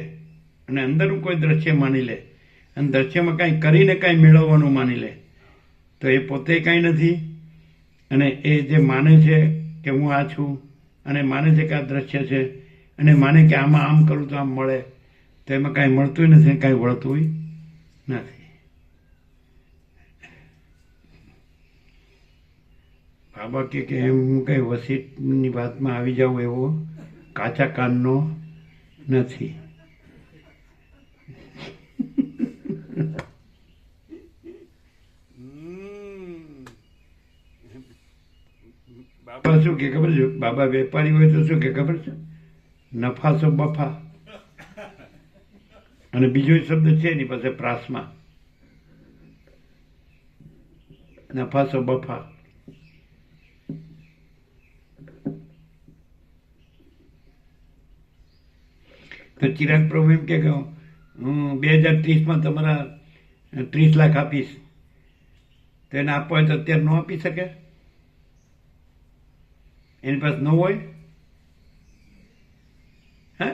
અને અંદરનું કોઈ દ્રશ્ય માની લે, અને દ્રશ્યમાં કાંઈ કરીને કાંઈ મેળવવાનું માની લે, તો એ પોતે કાંઈ નથી. અને એ જે માને છે કે હું આ છું, અને માને છે કે આ દ્રશ્ય છે, અને માને કે આમાં આમ કરું તો આમ મળે, તો એમાં કાંઈ મળતું નથી, કાંઈ વળતું નથી. બાબા કે એમ હું કંઈ વસીટની વાતમાં આવી જાઉં એવો કાચા કાનનો નથી. બાબા શું કે ખબર છે? બાબા વેપારી હોય તો શું કે ખબર છે? નફા સો બફા. અને બીજો શબ્દ છે એની પાસે પ્રાસમાં, નફા સો બફા. તો ચિરાગ પ્રભુ એમ કે હું 2030માં તમારા 30 લાખ આપીશ, તો એને આપવો હોય તો અત્યારે ન આપી શકે? એની પાસે ન હોય? હે?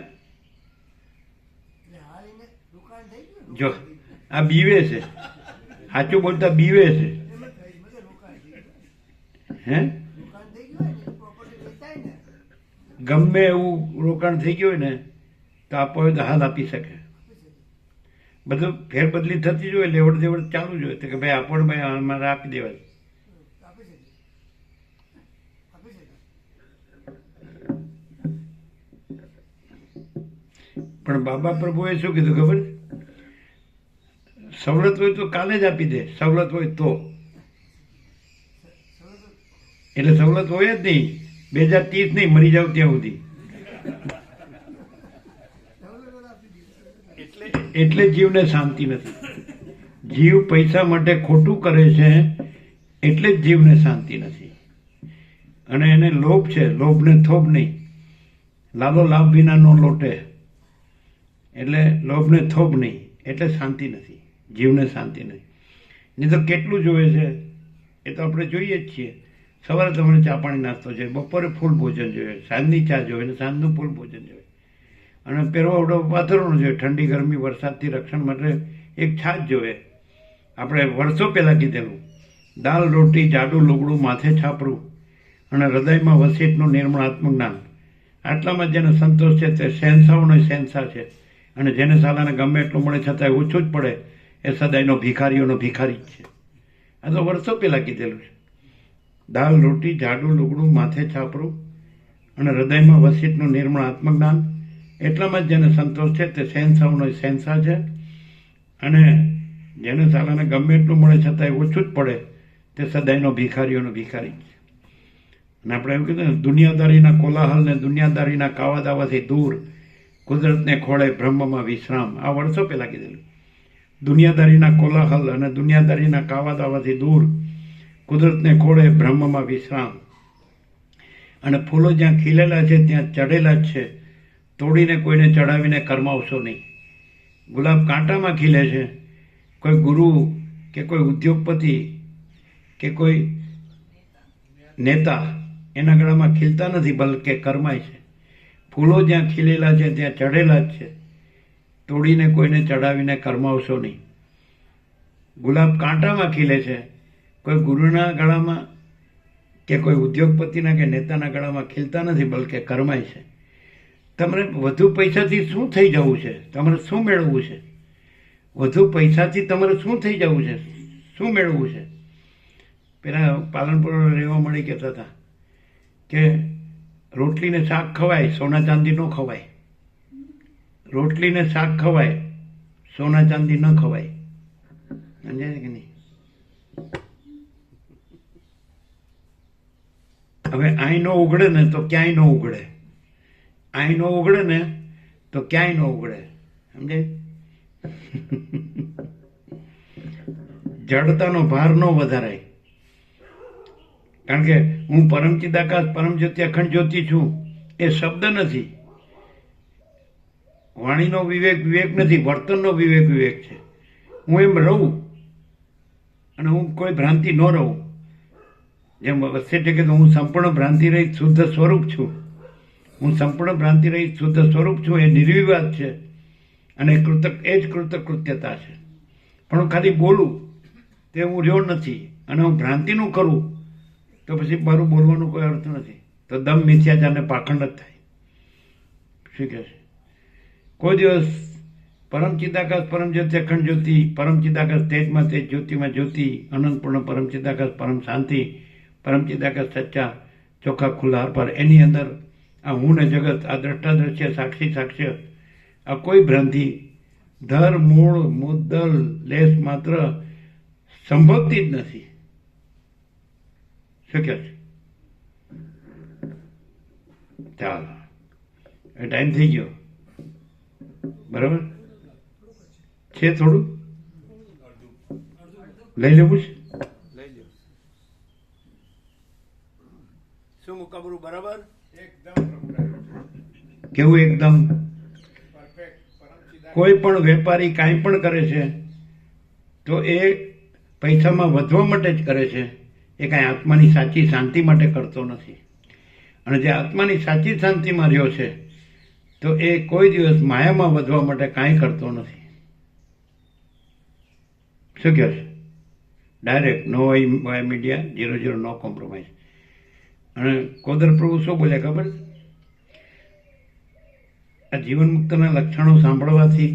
જો આ બીવે છે, સાચું બોલતા બીવે છે. હે? ગમે એવું રોકાણ થઈ ગયું હોય ને તો આપવો હોય તો હાલ આપી શકે. બધું ફેરબદલી થતી જ હોય, લેવડ દેવડ ચાલુ જ હોય. તો કે ભાઈ આપો ને ભાઈ, અમારે આપી દેવાય. પણ બાબા પ્રભુએ શું કીધું ખબર? સવલત હોય તો કાલે જ આપી દે, સવલત હોય તો. એટલે સવલત હોય જ નહીં, 2030 નહીં, મરી જાવ ત્યાં સુધી. એટલે જીવને શાંતિ નથી. જીવ પૈસા માટે ખોટું કરે છે, એટલે જ જીવને શાંતિ નથી. અને એને લોભ છે, લોભને થોભ નહીં. લાલો લાભ વિના નો લોટે. એટલે લોભને થોભ નહીં, એટલે શાંતિ નથી, જીવને શાંતિ નથી. નહીં તો કેટલું જોવે છે એ તો આપણે જોઈએ જ છીએ. સવારે તમને ચા પાણી નાસ્તો જોઈએ, બપોરે ફૂલ ભોજન જોઈએ, સાંજની ચા જોઈએ ને સાંજનું ફૂલ ભોજન જોઈએ. અને પહેરવાવડો પાથરવાનો જોઈએ, ઠંડી ગરમી વરસાદથી રક્ષણ માટે એક છાશ જોઈએ. આપણે વર્ષો પહેલાં કીધેલું, દાલ રોટી જાડું લુગડું માથે છાપરું અને હૃદયમાં વસીટનું નિર્મળાત્મક જ્ઞાન. આટલામાં જેને સંતોષ છે તે શહેનશાહોનો શહેનશાહ છે. અને જેને સાલાને ગમે એટલું મળે છતાંય ઓછું જ પડે એ સદાયનો ભિખારીઓનો ભિખારી જ છે. આ તો વર્ષો પહેલાં કીધેલું છે. દાલ રોટી જાડું લુગડું માથે છાપરું અને હૃદયમાં વસીટનું નિર્મળાત્મક જ્ઞાન. એટલામાં જ જેને સંતોષ છે તે શહેનશાહોનો શહેનશાહ છે. અને જેને સાલાને ગમે એટલું મળે છતાંય ઓછું જ પડે તે સદાયનો ભિખારીઓનો ભિખારી છે. અને આપણે એવું કીધું ને, દુનિયાદારીના કોલાહલ ને દુનિયાદારીના કાવા દાવાથી દૂર, કુદરતને ખોળે બ્રહ્મમાં વિશ્રામ. આ વર્ષો પહેલાં કીધેલું. દુનિયાદારીના કોલાહલ અને દુનિયાદારીના કાવા દાવાથી દૂર કુદરતને ખોળે બ્રહ્મમાં વિશ્રામ. અને ફૂલો જ્યાં ખીલેલા છે ત્યાં ચઢેલા જ છે, તોડીને કોઈને ચડાવીને કરમાવશો નહીં. ગુલાબ કાંટામાં ખીલે છે, કોઈ ગુરુ કે કોઈ ઉદ્યોગપતિ કે કોઈ નેતા એના ગળામાં ખીલતા નથી, બલકે કરમાય છે. ફૂલો જ્યાં ખીલેલા છે ત્યાં ચઢેલા જ છે, તોડીને કોઈને ચડાવીને કરમાવશો નહીં. ગુલાબ કાંટામાં ખીલે છે, કોઈ ગુરુના ગળામાં કે કોઈ ઉદ્યોગપતિના કે નેતાના ગળામાં ખીલતા નથી, બલકે કરમાય છે. તમારે વધુ પૈસાથી શું થઈ જવું છે? તમારે શું મેળવવું છે? વધુ પૈસાથી તમારે શું થઈ જવું છે? શું મેળવવું છે? પેલા પાલનપુર રહેવા મળી કહેતા હતા કે રોટલીને શાક ખવાય, સોના ચાંદી ન ખવાય. રોટલીને શાક ખવાય, સોના ચાંદી ન ખવાય. સમજાય કે નહીં? હવે અહીં ન ઉગડે ને તો ક્યાંય ન ઉગડે, અહીં ન ઉગડે ને તો ક્યાંય ન ઉગડે. સમજાય? જડતાનો ભાર ન વધારાય. કારણ કે હું પરમચિદાકાશ પરમ જ્યોતિ અખંડ જ્યોતિ છું એ શબ્દ નથી. વાણીનો વિવેક વિવેક નથી, વર્તનનો વિવેક વિવેક છે. હું એમ રહું અને હું કોઈ ભ્રાંતિ ન રહું. જેમ વસ્તી કે હું સંપૂર્ણ ભ્રાંતિ રહિત શુદ્ધ સ્વરૂપ છું. હું સંપૂર્ણ ભ્રાંતિ રહિત શુદ્ધ સ્વરૂપ છું, એ નિર્વિવાદ છે અને એ જ કૃતકૃત્યતા છે. પણ હું ખાલી બોલું તે હું રહ્યો નથી અને હું ભ્રાંતિનું કરું તો પછી મારું બોલવાનો કોઈ અર્થ નથી. તો દમ મિથ્યાચારને પાખંડ જ થાય. શું કહે છે? કોઈ દિવસ પરમ ચિદાકાશ પરમ જ્યોતિ અખંડ જ્યોતિ, પરમ ચિદાકાશ તેજમાં તેજ, જ્યોતિમાં જ્યોતિ, અનંતપૂર્ણ પરમ ચિદાકાશ પરમ શાંતિ, પરમ ચિદાકાશ સચ્ચા ચોખ્ખા ખુલ્લા પર, એની અંદર આ હું ને જગત, આ દ્રષ્ટા દ્રશ્ય, સાક્ષી સાક્ષ્ય, આ કોઈ ભ્રાંતિ ધર મૂળ મુદ્દલ લેસ માત્ર સંભવતી જ નથી. શક્ય છે? ચાલો, એ ટાઈમ થઈ ગયો. બરાબર છે? થોડું લઈ લેવું છે? લઈ લો. શું મુકાબરું બરાબર? એકદમ પ્રભુ. કેવું? એકદમ પરફેક્ટ. પરમચિદાકાશ કોઈ પણ વેપારી કાંઈ પણ કરે છે તો એ પૈસામાં વધવા માટે જ કરે છે. એ કાંઈ આત્માની સાચી શાંતિ માટે કરતો નથી. અને જે આત્માની સાચી શાંતિમાં રહ્યો છે તો એ કોઈ દિવસ માયામાં વધવા માટે કાંઈ કરતો નથી. શું કહે છે? ડાયરેક્ટ નો વાય મીડિયા 00 નો કોમ્પ્રોમાઇઝ. અને કોદર પ્રભુ શું બોલ્યા ખબર છે? આ જીવન મુક્તના લક્ષણો સાંભળવાથી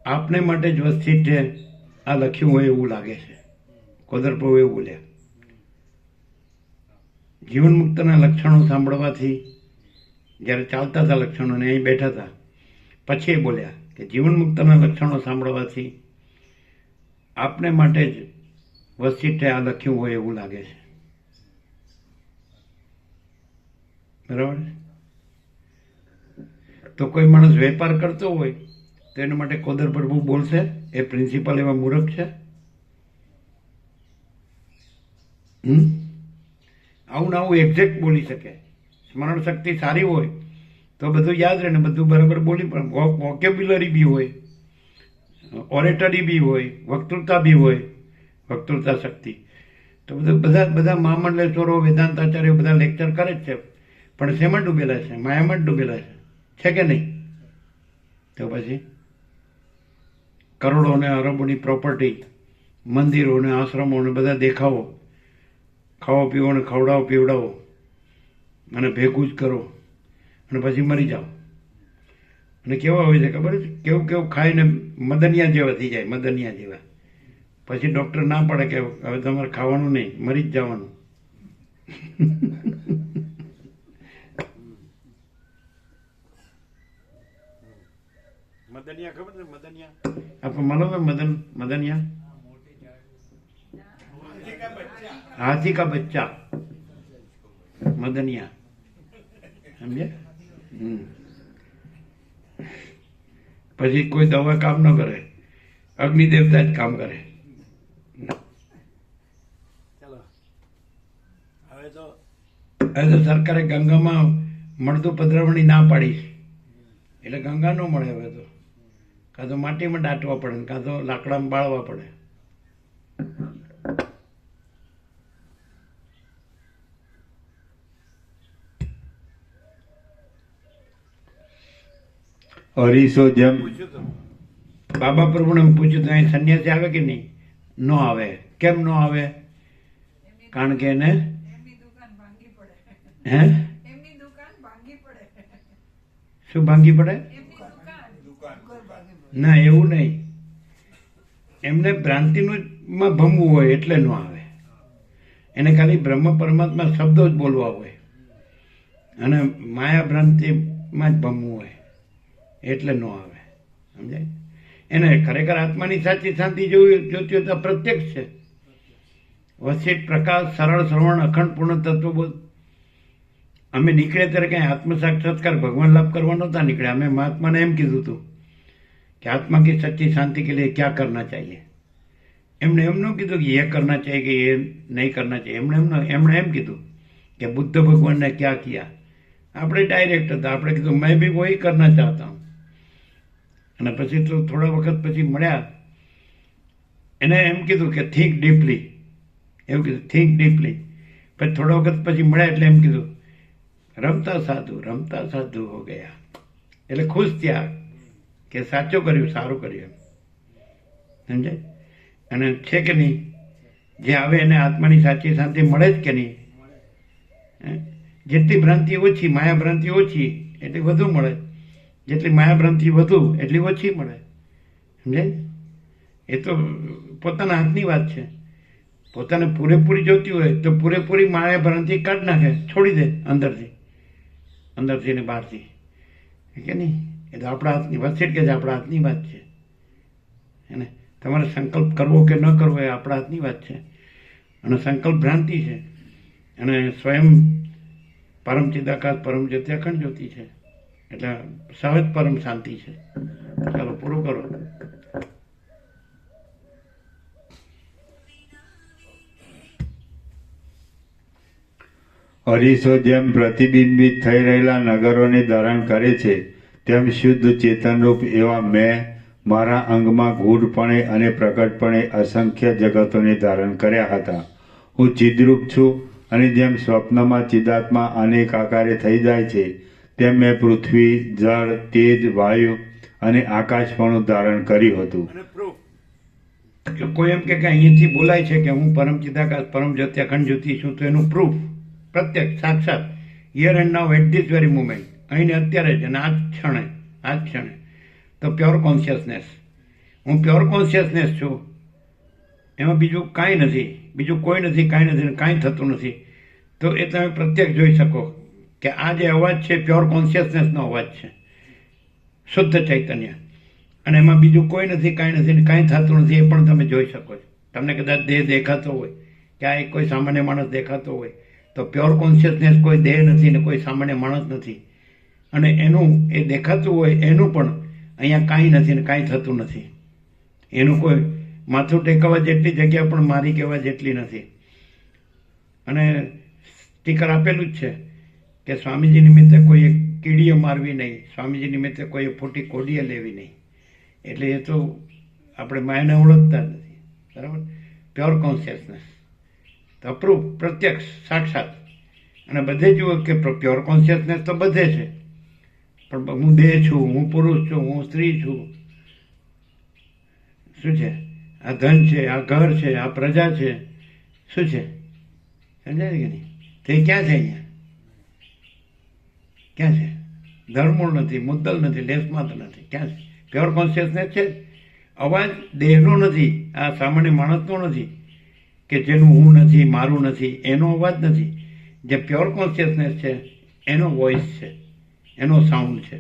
આપને માટે જ વ્યવસ્થિત છે આ લખ્યું હોય એવું લાગે છે. કોદર પ્રભુ એવું બોલ્યા. જીવન મુક્તના લક્ષણો સાંભળવાથી જ્યારે ચાલતા હતા લક્ષણો ને અહીં બેઠા હતા, પછી એ બોલ્યા કે જીવન મુક્તના લક્ષણો સાંભળવાથી આપને માટે જ વ્યવસ્થિત આ લખ્યું હોય એવું લાગે છે. બરાબર? તો કોઈ માણસ વેપાર કરતો હોય તો એના માટે કોદર પ્રભુ બોલશે? એ પ્રિન્સિપલ એવા મૂર્ખ છે? આવું ને આવું એક્ઝેક્ટ બોલી શકે. સ્મરણ શક્તિ સારી હોય તો બધું યાદ રહે ને બધું બરાબર બોલી, પણ વોકેબ્યુલરી બી હોય, ઓરેટરી બી હોય, વક્તૃતા બી હોય, વક્તૃતા શક્તિ. તો બધા મહામંડલેશ્વરો, વેદાંતાચાર્યો બધા લેક્ચર કરે જ છે, પણ શેમાં ડૂબેલા છે? માયામાં જ ડૂબેલા છે કે નહીં? તો પછી કરોડો ને અરબોની પ્રોપર્ટી, મંદિરો ને આશ્રમો ને બધા દેખાવો, ખાવો પીવો ને ખવડાવો પીવડાવો અને ભેગું જ કરો અને પછી મરી જાઓ. અને કેવા હોય છે ખબર છે? કેવું કેવું ખાઈને મદનિયા જેવા થઈ જાય, મદનિયા જેવા. પછી ડૉક્ટર ના પડે કે હવે તમારે ખાવાનું નહીં, મરી જ જવાનું. મદનિયા ખબર છે? મદનિયા આપણે માનો ને મદનિયા, હાથી કા બચ્ચા, મદનિયા. સમજે? પછી કોઈ દવા કામ ન કરે, અગ્નિ દેવતા જ કામ કરે. ચલો હવે તો હવે તો સરકારે ગંગામાં મળતું પધરામણી ના પાડી છે. એટલે ગંગા ન મળે હવે તો. કાં તો માટીમાં દાટવા પડે ને કાં તો લાકડામાં બાળવા પડે. અરીસો જેમ પૂછ્યું તો બાબા પ્રભુને પૂછ્યું તો અહીં સંન્યાસી આવે કે નહીં? ન આવે. કેમ ન આવે? કારણ કે એને એમની દુકાન ભાંગી પડે. હે એમની દુકાન ભાંગી પડે. શું ભાંગી પડે? એમની દુકાન ના, એવું નહીં. એમને ભ્રાંતિનું માં ભમવું હોય એટલે ન આવે. એને ખાલી બ્રહ્મ પરમાત્મા શબ્દો જ બોલવા હોય અને માયા ભ્રાંતિમાં જ ભમવું હોય એટલે ન આવે. સમજાય? એને ખરેખર આત્માની સાચી શાંતિ જોતી હોય તો પ્રત્યક્ષ છે. વસિત પ્રકાશ સરળ શ્રવણ અખંડ પૂર્ણ તત્વબોધ. અમે નીકળે ત્યારે કંઈ આત્મ સાક્ષાત્કાર ભગવાન લાભ કરવા નહોતા નીકળ્યા. અમે મહાત્માને એમ કીધું હતું कि आत्मा की सच्ची शांति के लिए क्या करना चाहिए. એમણે એમ ન કીધું કે એ કરના चाहिए કે એ નહીં કરના चाहिए. એમણે એમ કીધું કે બુદ્ધ ભગવાન ને ક્યાં કિયા. આપણે ડાયરેક્ટ હતા. આપણે કીધું મેં ભી વહી કરના ચાહતા હું. અને પછી તો થોડા વખત પછી મળ્યા. એને એમ કીધું કે થિંક ડીપલી. એવું કીધું થિંક ડીપલી. પછી થોડા વખત પછી મળ્યા એટલે એમ કીધું રમતા સાધુ હો ગયા. એટલે ખુશ થયા કે સાચું કર્યું, સારું કર્યું. સમજાય? અને છે કે નહીં, જે આવે એને આત્માની સાચી શાંતિ મળે જ કે નહીં? જેટલી ભ્રાંતિ ઓછી, માયા ભ્રાંતિ ઓછી એટલી વધુ મળે. જેટલી માયા ભ્રાંતિ વધુ એટલી ઓછી મળે. સમજાય? એ તો પોતાના હાથની વાત છે. પોતાને પૂરેપૂરી જોતી હોય તો પૂરેપૂરી માયા ભ્રાંતિ કાઢી નાખે, છોડી દે અંદરથી ને બહારથી. કે નહીં? એ તો આપણા હાથની વસેટ કે આપણા હાથની વાત છે. એને તમારે સંકલ્પ કરવો કે ન કરવો એ આપણા હાથની વાત છે. અને સંકલ્પ ભ્રાંતિ છે. અને સ્વયં પરમ ચિદાકાશ પરમ જ્યોતિ અખંડ જ્યોતિ છે. એટલે સહજ પરમ શાંતિ છે. ચાલો પૂરું કરો. અરીસો જેમ પ્રતિબિંબિત થઈ રહેલા નગરોને ધારણ કરે છે તેમ શુદ્ધ ચેતનરૂપ એવા મેં મારા અંગમાં ગૂઢપણે અને પ્રકટપણે અસંખ્ય જગતોને ધારણ કર્યા હતા. હું ચિદરૂપ છું અને જેમ સ્વપ્નમાં ચિદાત્મા અનેક આકારે થઈ જાય છે તેમ મેં પૃથ્વી, જળ, તેજ, વાયુ અને આકાશપણું ધારણ કર્યું હતું. અને પ્રૂફ કે કોઈ એમ કે અહીંયાથી બોલાય છે કે હું પરમ ચિદાકાશ પરમ જ્યોતિ અખંડ જ્યોતિ છું, તો એનું પ્રૂફ પ્રત્યક્ષ સાક્ષાત here and now at this very moment, અહીં ને અત્યારે જ અને આ જ ક્ષણે તો પ્યોર કોન્શિયસનેસ. હું પ્યોર કોન્શિયસનેસ છું. એમાં બીજું કાંઈ નથી, બીજું કોઈ નથી, કાંઈ નથી, કાંઈ થતું નથી. તો એ તમે પ્રત્યક્ષ જોઈ શકો કે આ જે અવાજ છે પ્યોર કોન્શિયસનેસનો અવાજ છે, શુદ્ધ ચૈતન્ય. અને એમાં બીજું કોઈ નથી, કાંઈ નથી, કાંઈ થતું નથી. એ પણ તમે જોઈ શકો છો. તમને કદાચ દેહ દેખાતો હોય કે આ એક કોઈ સામાન્ય માણસ દેખાતો હોય તો પ્યોર કોન્શિયસનેસ કોઈ દેહ નથી ને કોઈ સામાન્ય માણસ નથી. અને એનું એ દેખાતું હોય એનું પણ અહીંયા કાંઈ નથી ને કાંઈ થતું નથી. એનું કોઈ માથું ટેકવવા જેટલી જગ્યા પણ મારી કહેવા જેટલી નથી. અને સ્ટીકર આપેલું જ છે કે સ્વામીજી નિમિત્તે કોઈએ કીડીઓ મારવી નહીં, સ્વામીજી નિમિત્તે કોઈએ ખોટી કોડીએ લેવી નહીં. એટલે એ તો આપણે માયાને ઓળખતા જ નથી. બરાબર? પ્યોર કોન્શિયસનેસ તો અપ્રૂવ પ્રત્યક્ષ સાક્ષાત. અને બધે જુઓ કે પ્યોર કોન્શિયસનેસ તો બધે છે. પણ હું દેહ છું, હું પુરુષ છું, હું સ્ત્રી છું, શું છે, આ ધન છે, આ ઘર છે, આ પ્રજા છે, શું છે? સમજાય કે નહીં? તે ક્યાં છે? અહીંયા ક્યાં છે? ધર્મૂળ નથી, મુદ્દલ નથી, લેસમાત નથી. ક્યાં છે? પ્યોર કોન્શિયસનેસ છે. અવાજ દેહનો નથી, આ સામાન્ય માણસનો નથી કે જેનું હું નથી, મારું નથી, એનો અવાજ નથી. જે પ્યોર કોન્શિયસનેસ છે એનો વોઇસ છે, એનો સાઉન્ડ છે,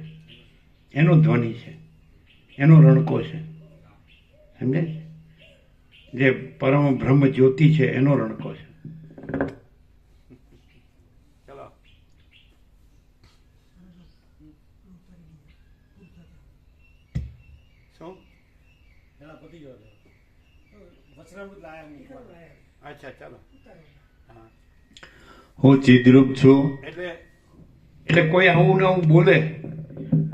એનો ધ્વનિ છે, એનો રણકો છે. સમજાય? જે પરમ બ્રહ્મ જ્યોતિ છે એનો રણકો છે. ચલો શું એના પતી ગયો હતો તો વચનામૃત લાયા હું એકવાર. અચ્છા ચાલો હા હું ચિદ્રૂપ છું. એટલે કોઈ આવું ને આવું બોલે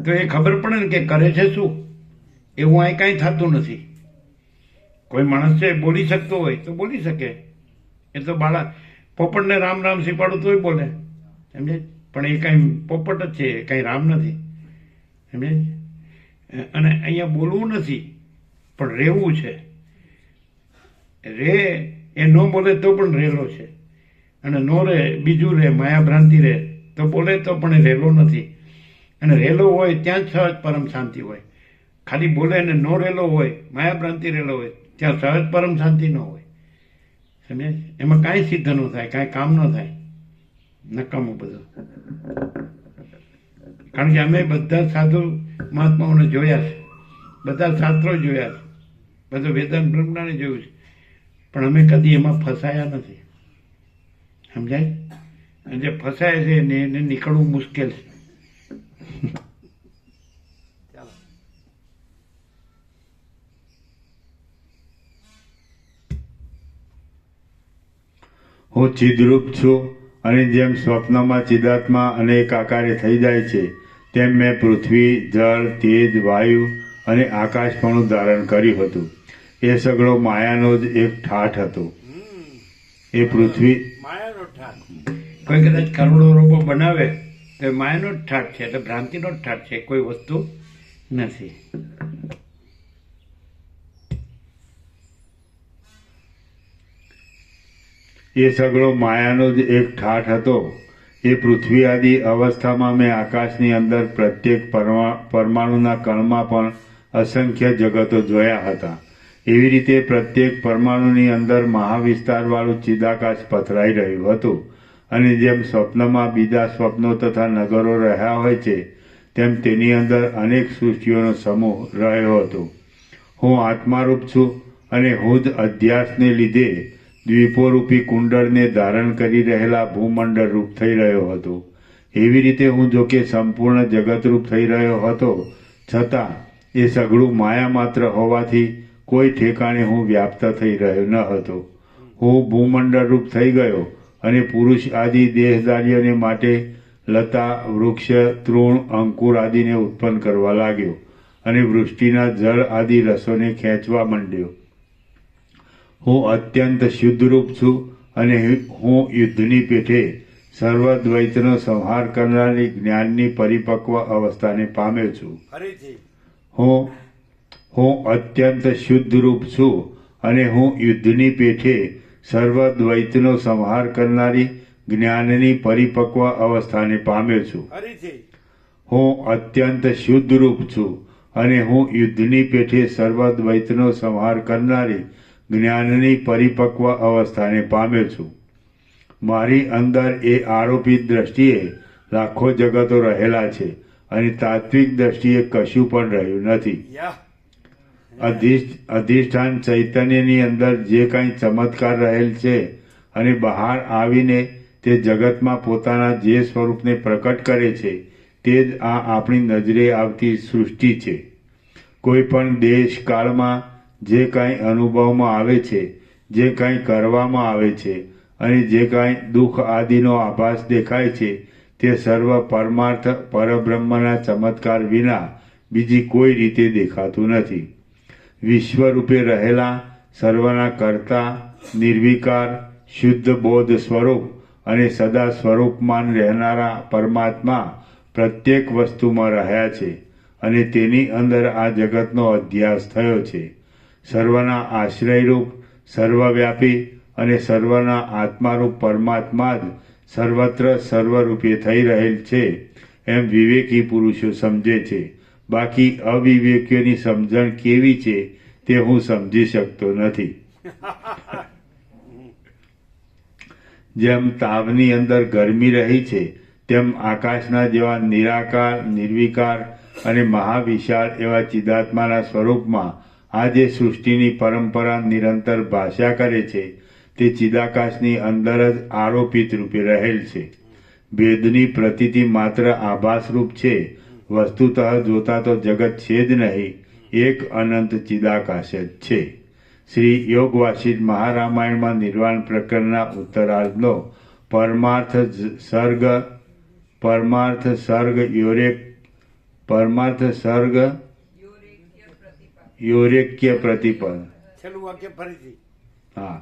તો એ ખબર પડે ને કે કરે છે શું. એવું અહીં કાંઈ થતું નથી. કોઈ માણસ છે બોલી શકતો હોય તો બોલી શકે. એ તો પોપટને રામ રામ શીખવાડું તોય બોલે, સમજે. પણ એ કાંઈ પોપટ જ છે, એ કાંઈ રામ નથી, સમજે. અને અહીંયા બોલવું નથી પણ રહેવું છે. રે એ ન બોલે તો પણ રહેલો છે, અને નો રે બીજું રે માયા ભ્રાંતિ રે તો બોલે તો પણ એ રહેલો નથી. અને રહેલો હોય ત્યાં જ સહજ પરમ શાંતિ હોય. ખાલી બોલે અને નો રહેલો હોય, માયા ભ્રાંતિ રહેલો હોય, ત્યાં સહજ પરમ શાંતિ ન હોય, સમજે. એમાં કાંઈ સિદ્ધ ન થાય, કાંઈ કામ ન થાય, નકામું બધું. કારણ કે અમે બધા સાધુ મહાત્માઓને જોયા છે, બધા શાસ્ત્રો જોયા છે, બધું વેદાંત બ્રહ્મજ્ઞાને જોયું છે, પણ અમે કદી એમાં ફસાયા નથી, સમજાય. અને જે ફસાય છે એને નીકળવું મુશ્કેલ છે. ચાલો હું ચિદ્રૂપ છું, અને જેમ સ્વપ્નમાં ચિદાત્મા અનેક આકારે થઈ જાય છે, તેમ મેં પૃથ્વી, જળ, તેજ, વાયુ અને આકાશપણું ધારણ કર્યું હતું. એ સગળો માયાનો જ એક ઠાઠ હતો. એ પૃથ્વી માયાનો ઠાક. કોઈ કદાચ કરોડો રોબો બનાવે તો એ માયાનો જ ઠાઠ છે, એટલે ભ્રાંતિનો જ ઠાઠ છે, કોઈ વસ્તુ નથી. એ સગળો માયાનો જ એક ઠાઠ હતો. એ પૃથ્વી આદિ અવસ્થામાં મેં આકાશની અંદર પ્રત્યેક પરમાણુના કણમાં પણ અસંખ્ય જગતો જોયા હતા. એવી રીતે પ્રત્યેક પરમાણુની અંદર મહાવિસ્તારવાળું ચિદાકાશ પથરાઈ રહ્યું હતું. અને જેમ સ્વપ્નમાં બીજા સ્વપ્નો તથા નગરો રહ્યા હોય છે, તેમ તેની અંદર અનેક સૃષ્ટિઓનો સમૂહ રહ્યો હતો. હું આત્મારૂપ છું, અને હું જ અધ્યાસને લીધે દ્વીપોરૂપી કુંડળને ધારણ કરી રહેલા ભૂમંડળ રૂપ થઈ રહ્યો હતો. એવી રીતે હું જોકે સંપૂર્ણ જગતરૂપ થઈ રહ્યો હતો, છતાં એ સઘળું માયા માત્ર હોવાથી કોઈ ઠેકાણે હું વ્યાપ્ત થઈ રહ્યો ન હતો. હું ભૂમંડળ રૂપ થઈ ગયો અને પુરુષ આદિ દેહધારીઓને માટે લતા, વૃક્ષ, તૃણ, અંકુર આદિને ઉત્પન્ન કરવા લાગ્યો, અને વૃષ્ટિના જળ આદિ રસોને ખેંચવા માંડ્યો. હું અત્યંત શુદ્ધરૂપ છું, અને હું યુદ્ધની પેઠે સર્વદ્વૈતનો સંહાર કરનારી જ્ઞાનની પરિપક્વ અવસ્થાને પામ્યો છું. ફરીથી હું અત્યંત શુદ્ધરૂપ છું, અને હું યુદ્ધની પેઠે સર્વદ્વૈતનો સંહાર કરનારી જ્ઞાનની પરિપક્વ અવસ્થાને પામ્યો છું. ફરીથી હું અત્યંત શુદ્ધરૂપ છું, અને હું યુદ્ધની પેઠે સર્વદ્વૈતનો સંહાર કરનારી જ્ઞાનની પરિપક્વ અવસ્થાને પામ્યો છું. મારી અંદર એ આરોપિત દ્રષ્ટિએ લાખો જગતો રહેલા છે, અને તાત્વિક દ્રષ્ટિએ કશું પણ રહ્યું નથી. યા અધિષ્ઠાન ચૈતન્યની અંદર જે કાંઈ ચમત્કાર રહેલ છે, અને બહાર આવીને તે જગતમાં પોતાના જે સ્વરૂપને પ્રકટ કરે છે, તે જ આ આપણી નજરે આવતી સૃષ્ટિ છે. કોઈ પણ દેશ કાળમાં જે કાંઈ અનુભવમાં આવે છે, જે કાંઈ કરવામાં આવે છે, અને જે કાંઈ દુઃખ આદિનો આભાસ દેખાય છે, તે સર્વ પરમાર્થ પરબ્રહ્મના ચમત્કાર વિના બીજી કોઈ રીતે દેખાતું નથી. વિશ્વરૂપે રહેલા સર્વના કર્તા, નિર્વિકાર, શુદ્ધ બોધ સ્વરૂપ અને સદા સ્વરૂપમાન રહેનારા પરમાત્મા પ્રત્યેક વસ્તુમાં રહ્યા છે, અને તેની અંદર આ જગતનો અધ્યાસ થયો છે. સર્વના આશ્રયરૂપ, સર્વવ્યાપી અને સર્વના આત્મારૂપ પરમાત્મા જ સર્વત્ર સર્વરૂપે થઈ રહેલ છે, એમ વિવેકી પુરુષો સમજે છે. બાકી અવિવેકીઓની સમજણ કેવી છે તે હું સમજી શકતો નથી. જેમ તાવની અંદર ગરમી રહી છે, તેમ આકાશના જેવા નિરાકાર, નિર્વિકાર અને મહાવિશાળ એવા ચિદાત્માના સ્વરૂપમાં આ જે સૃષ્ટિની પરંપરા નિરંતર ભાષ્યા કરે છે, તે ચિદાકાશની અંદર જ આરોપિત રૂપે રહેલ છે. ભેદની પ્રતીતિ માત્ર આભાસરૂપ છે, વસ્તુતઃ જોતા તો જગત છે જ નહીં, એક અનંત ચિદાકાશ જ છે. શ્રી યોગવાસિત મહારામાયણમાં નિર્વાણ પ્રકરણના ઉત્તરાર્ધનો પરમાર્થ સર્ગ યોરેક્ય પ્રતિપદ. છેલ્લું વાક્ય ફરીથી. હા,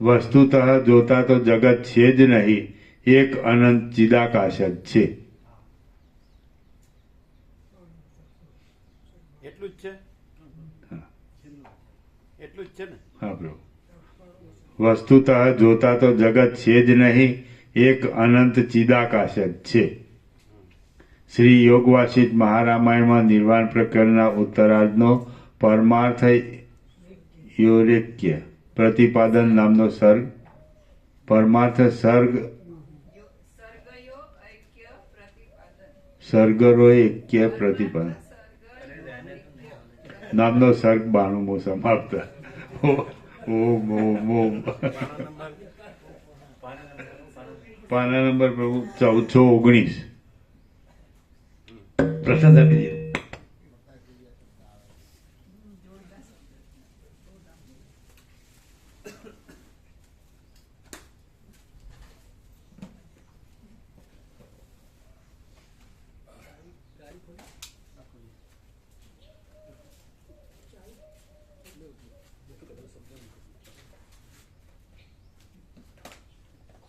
વસ્તુતઃ જોતા તો જગત છે જ નહીં, એક અનંત ચિદાકાશ જ છે. એટલું જ છે, એટલું જ છે ને. હા પ્રભુ. વસ્તુતઃ જોતા તો જગત છે જ નહીં, એક અનંત ચિદાકાશ જ છે. શ્રી યોગવાસિત મહારામાયણમાં નિર્વાણ પ્રકરણના ઉત્તરાર્ધનો પરમાર્થ યોરેક્ય પ્રતિપાદન નામનો સર્ગ, સર્ગરોએક્ય પ્રતિપાદન નામનો સર્ગ 92મો સમાપ્ત. ઓમ ઓમ ઓમ. પાના નંબર પ્રભુ 1419. પ્રસાદ આપી દે.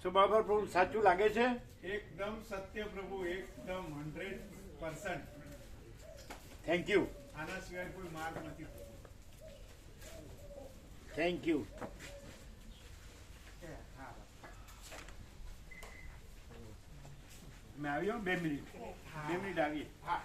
શું બાબા પ્રભુ સાચું લાગે છે? એકદમ સત્ય પ્રભુ, એકદમ 100%. થેન્ક યુ, આના સિવાય કોઈ માર્ગ નથી. Thank you. મેં આવ્યો 2 મિનિટ, 2 મિનિટ આવીએ. હા.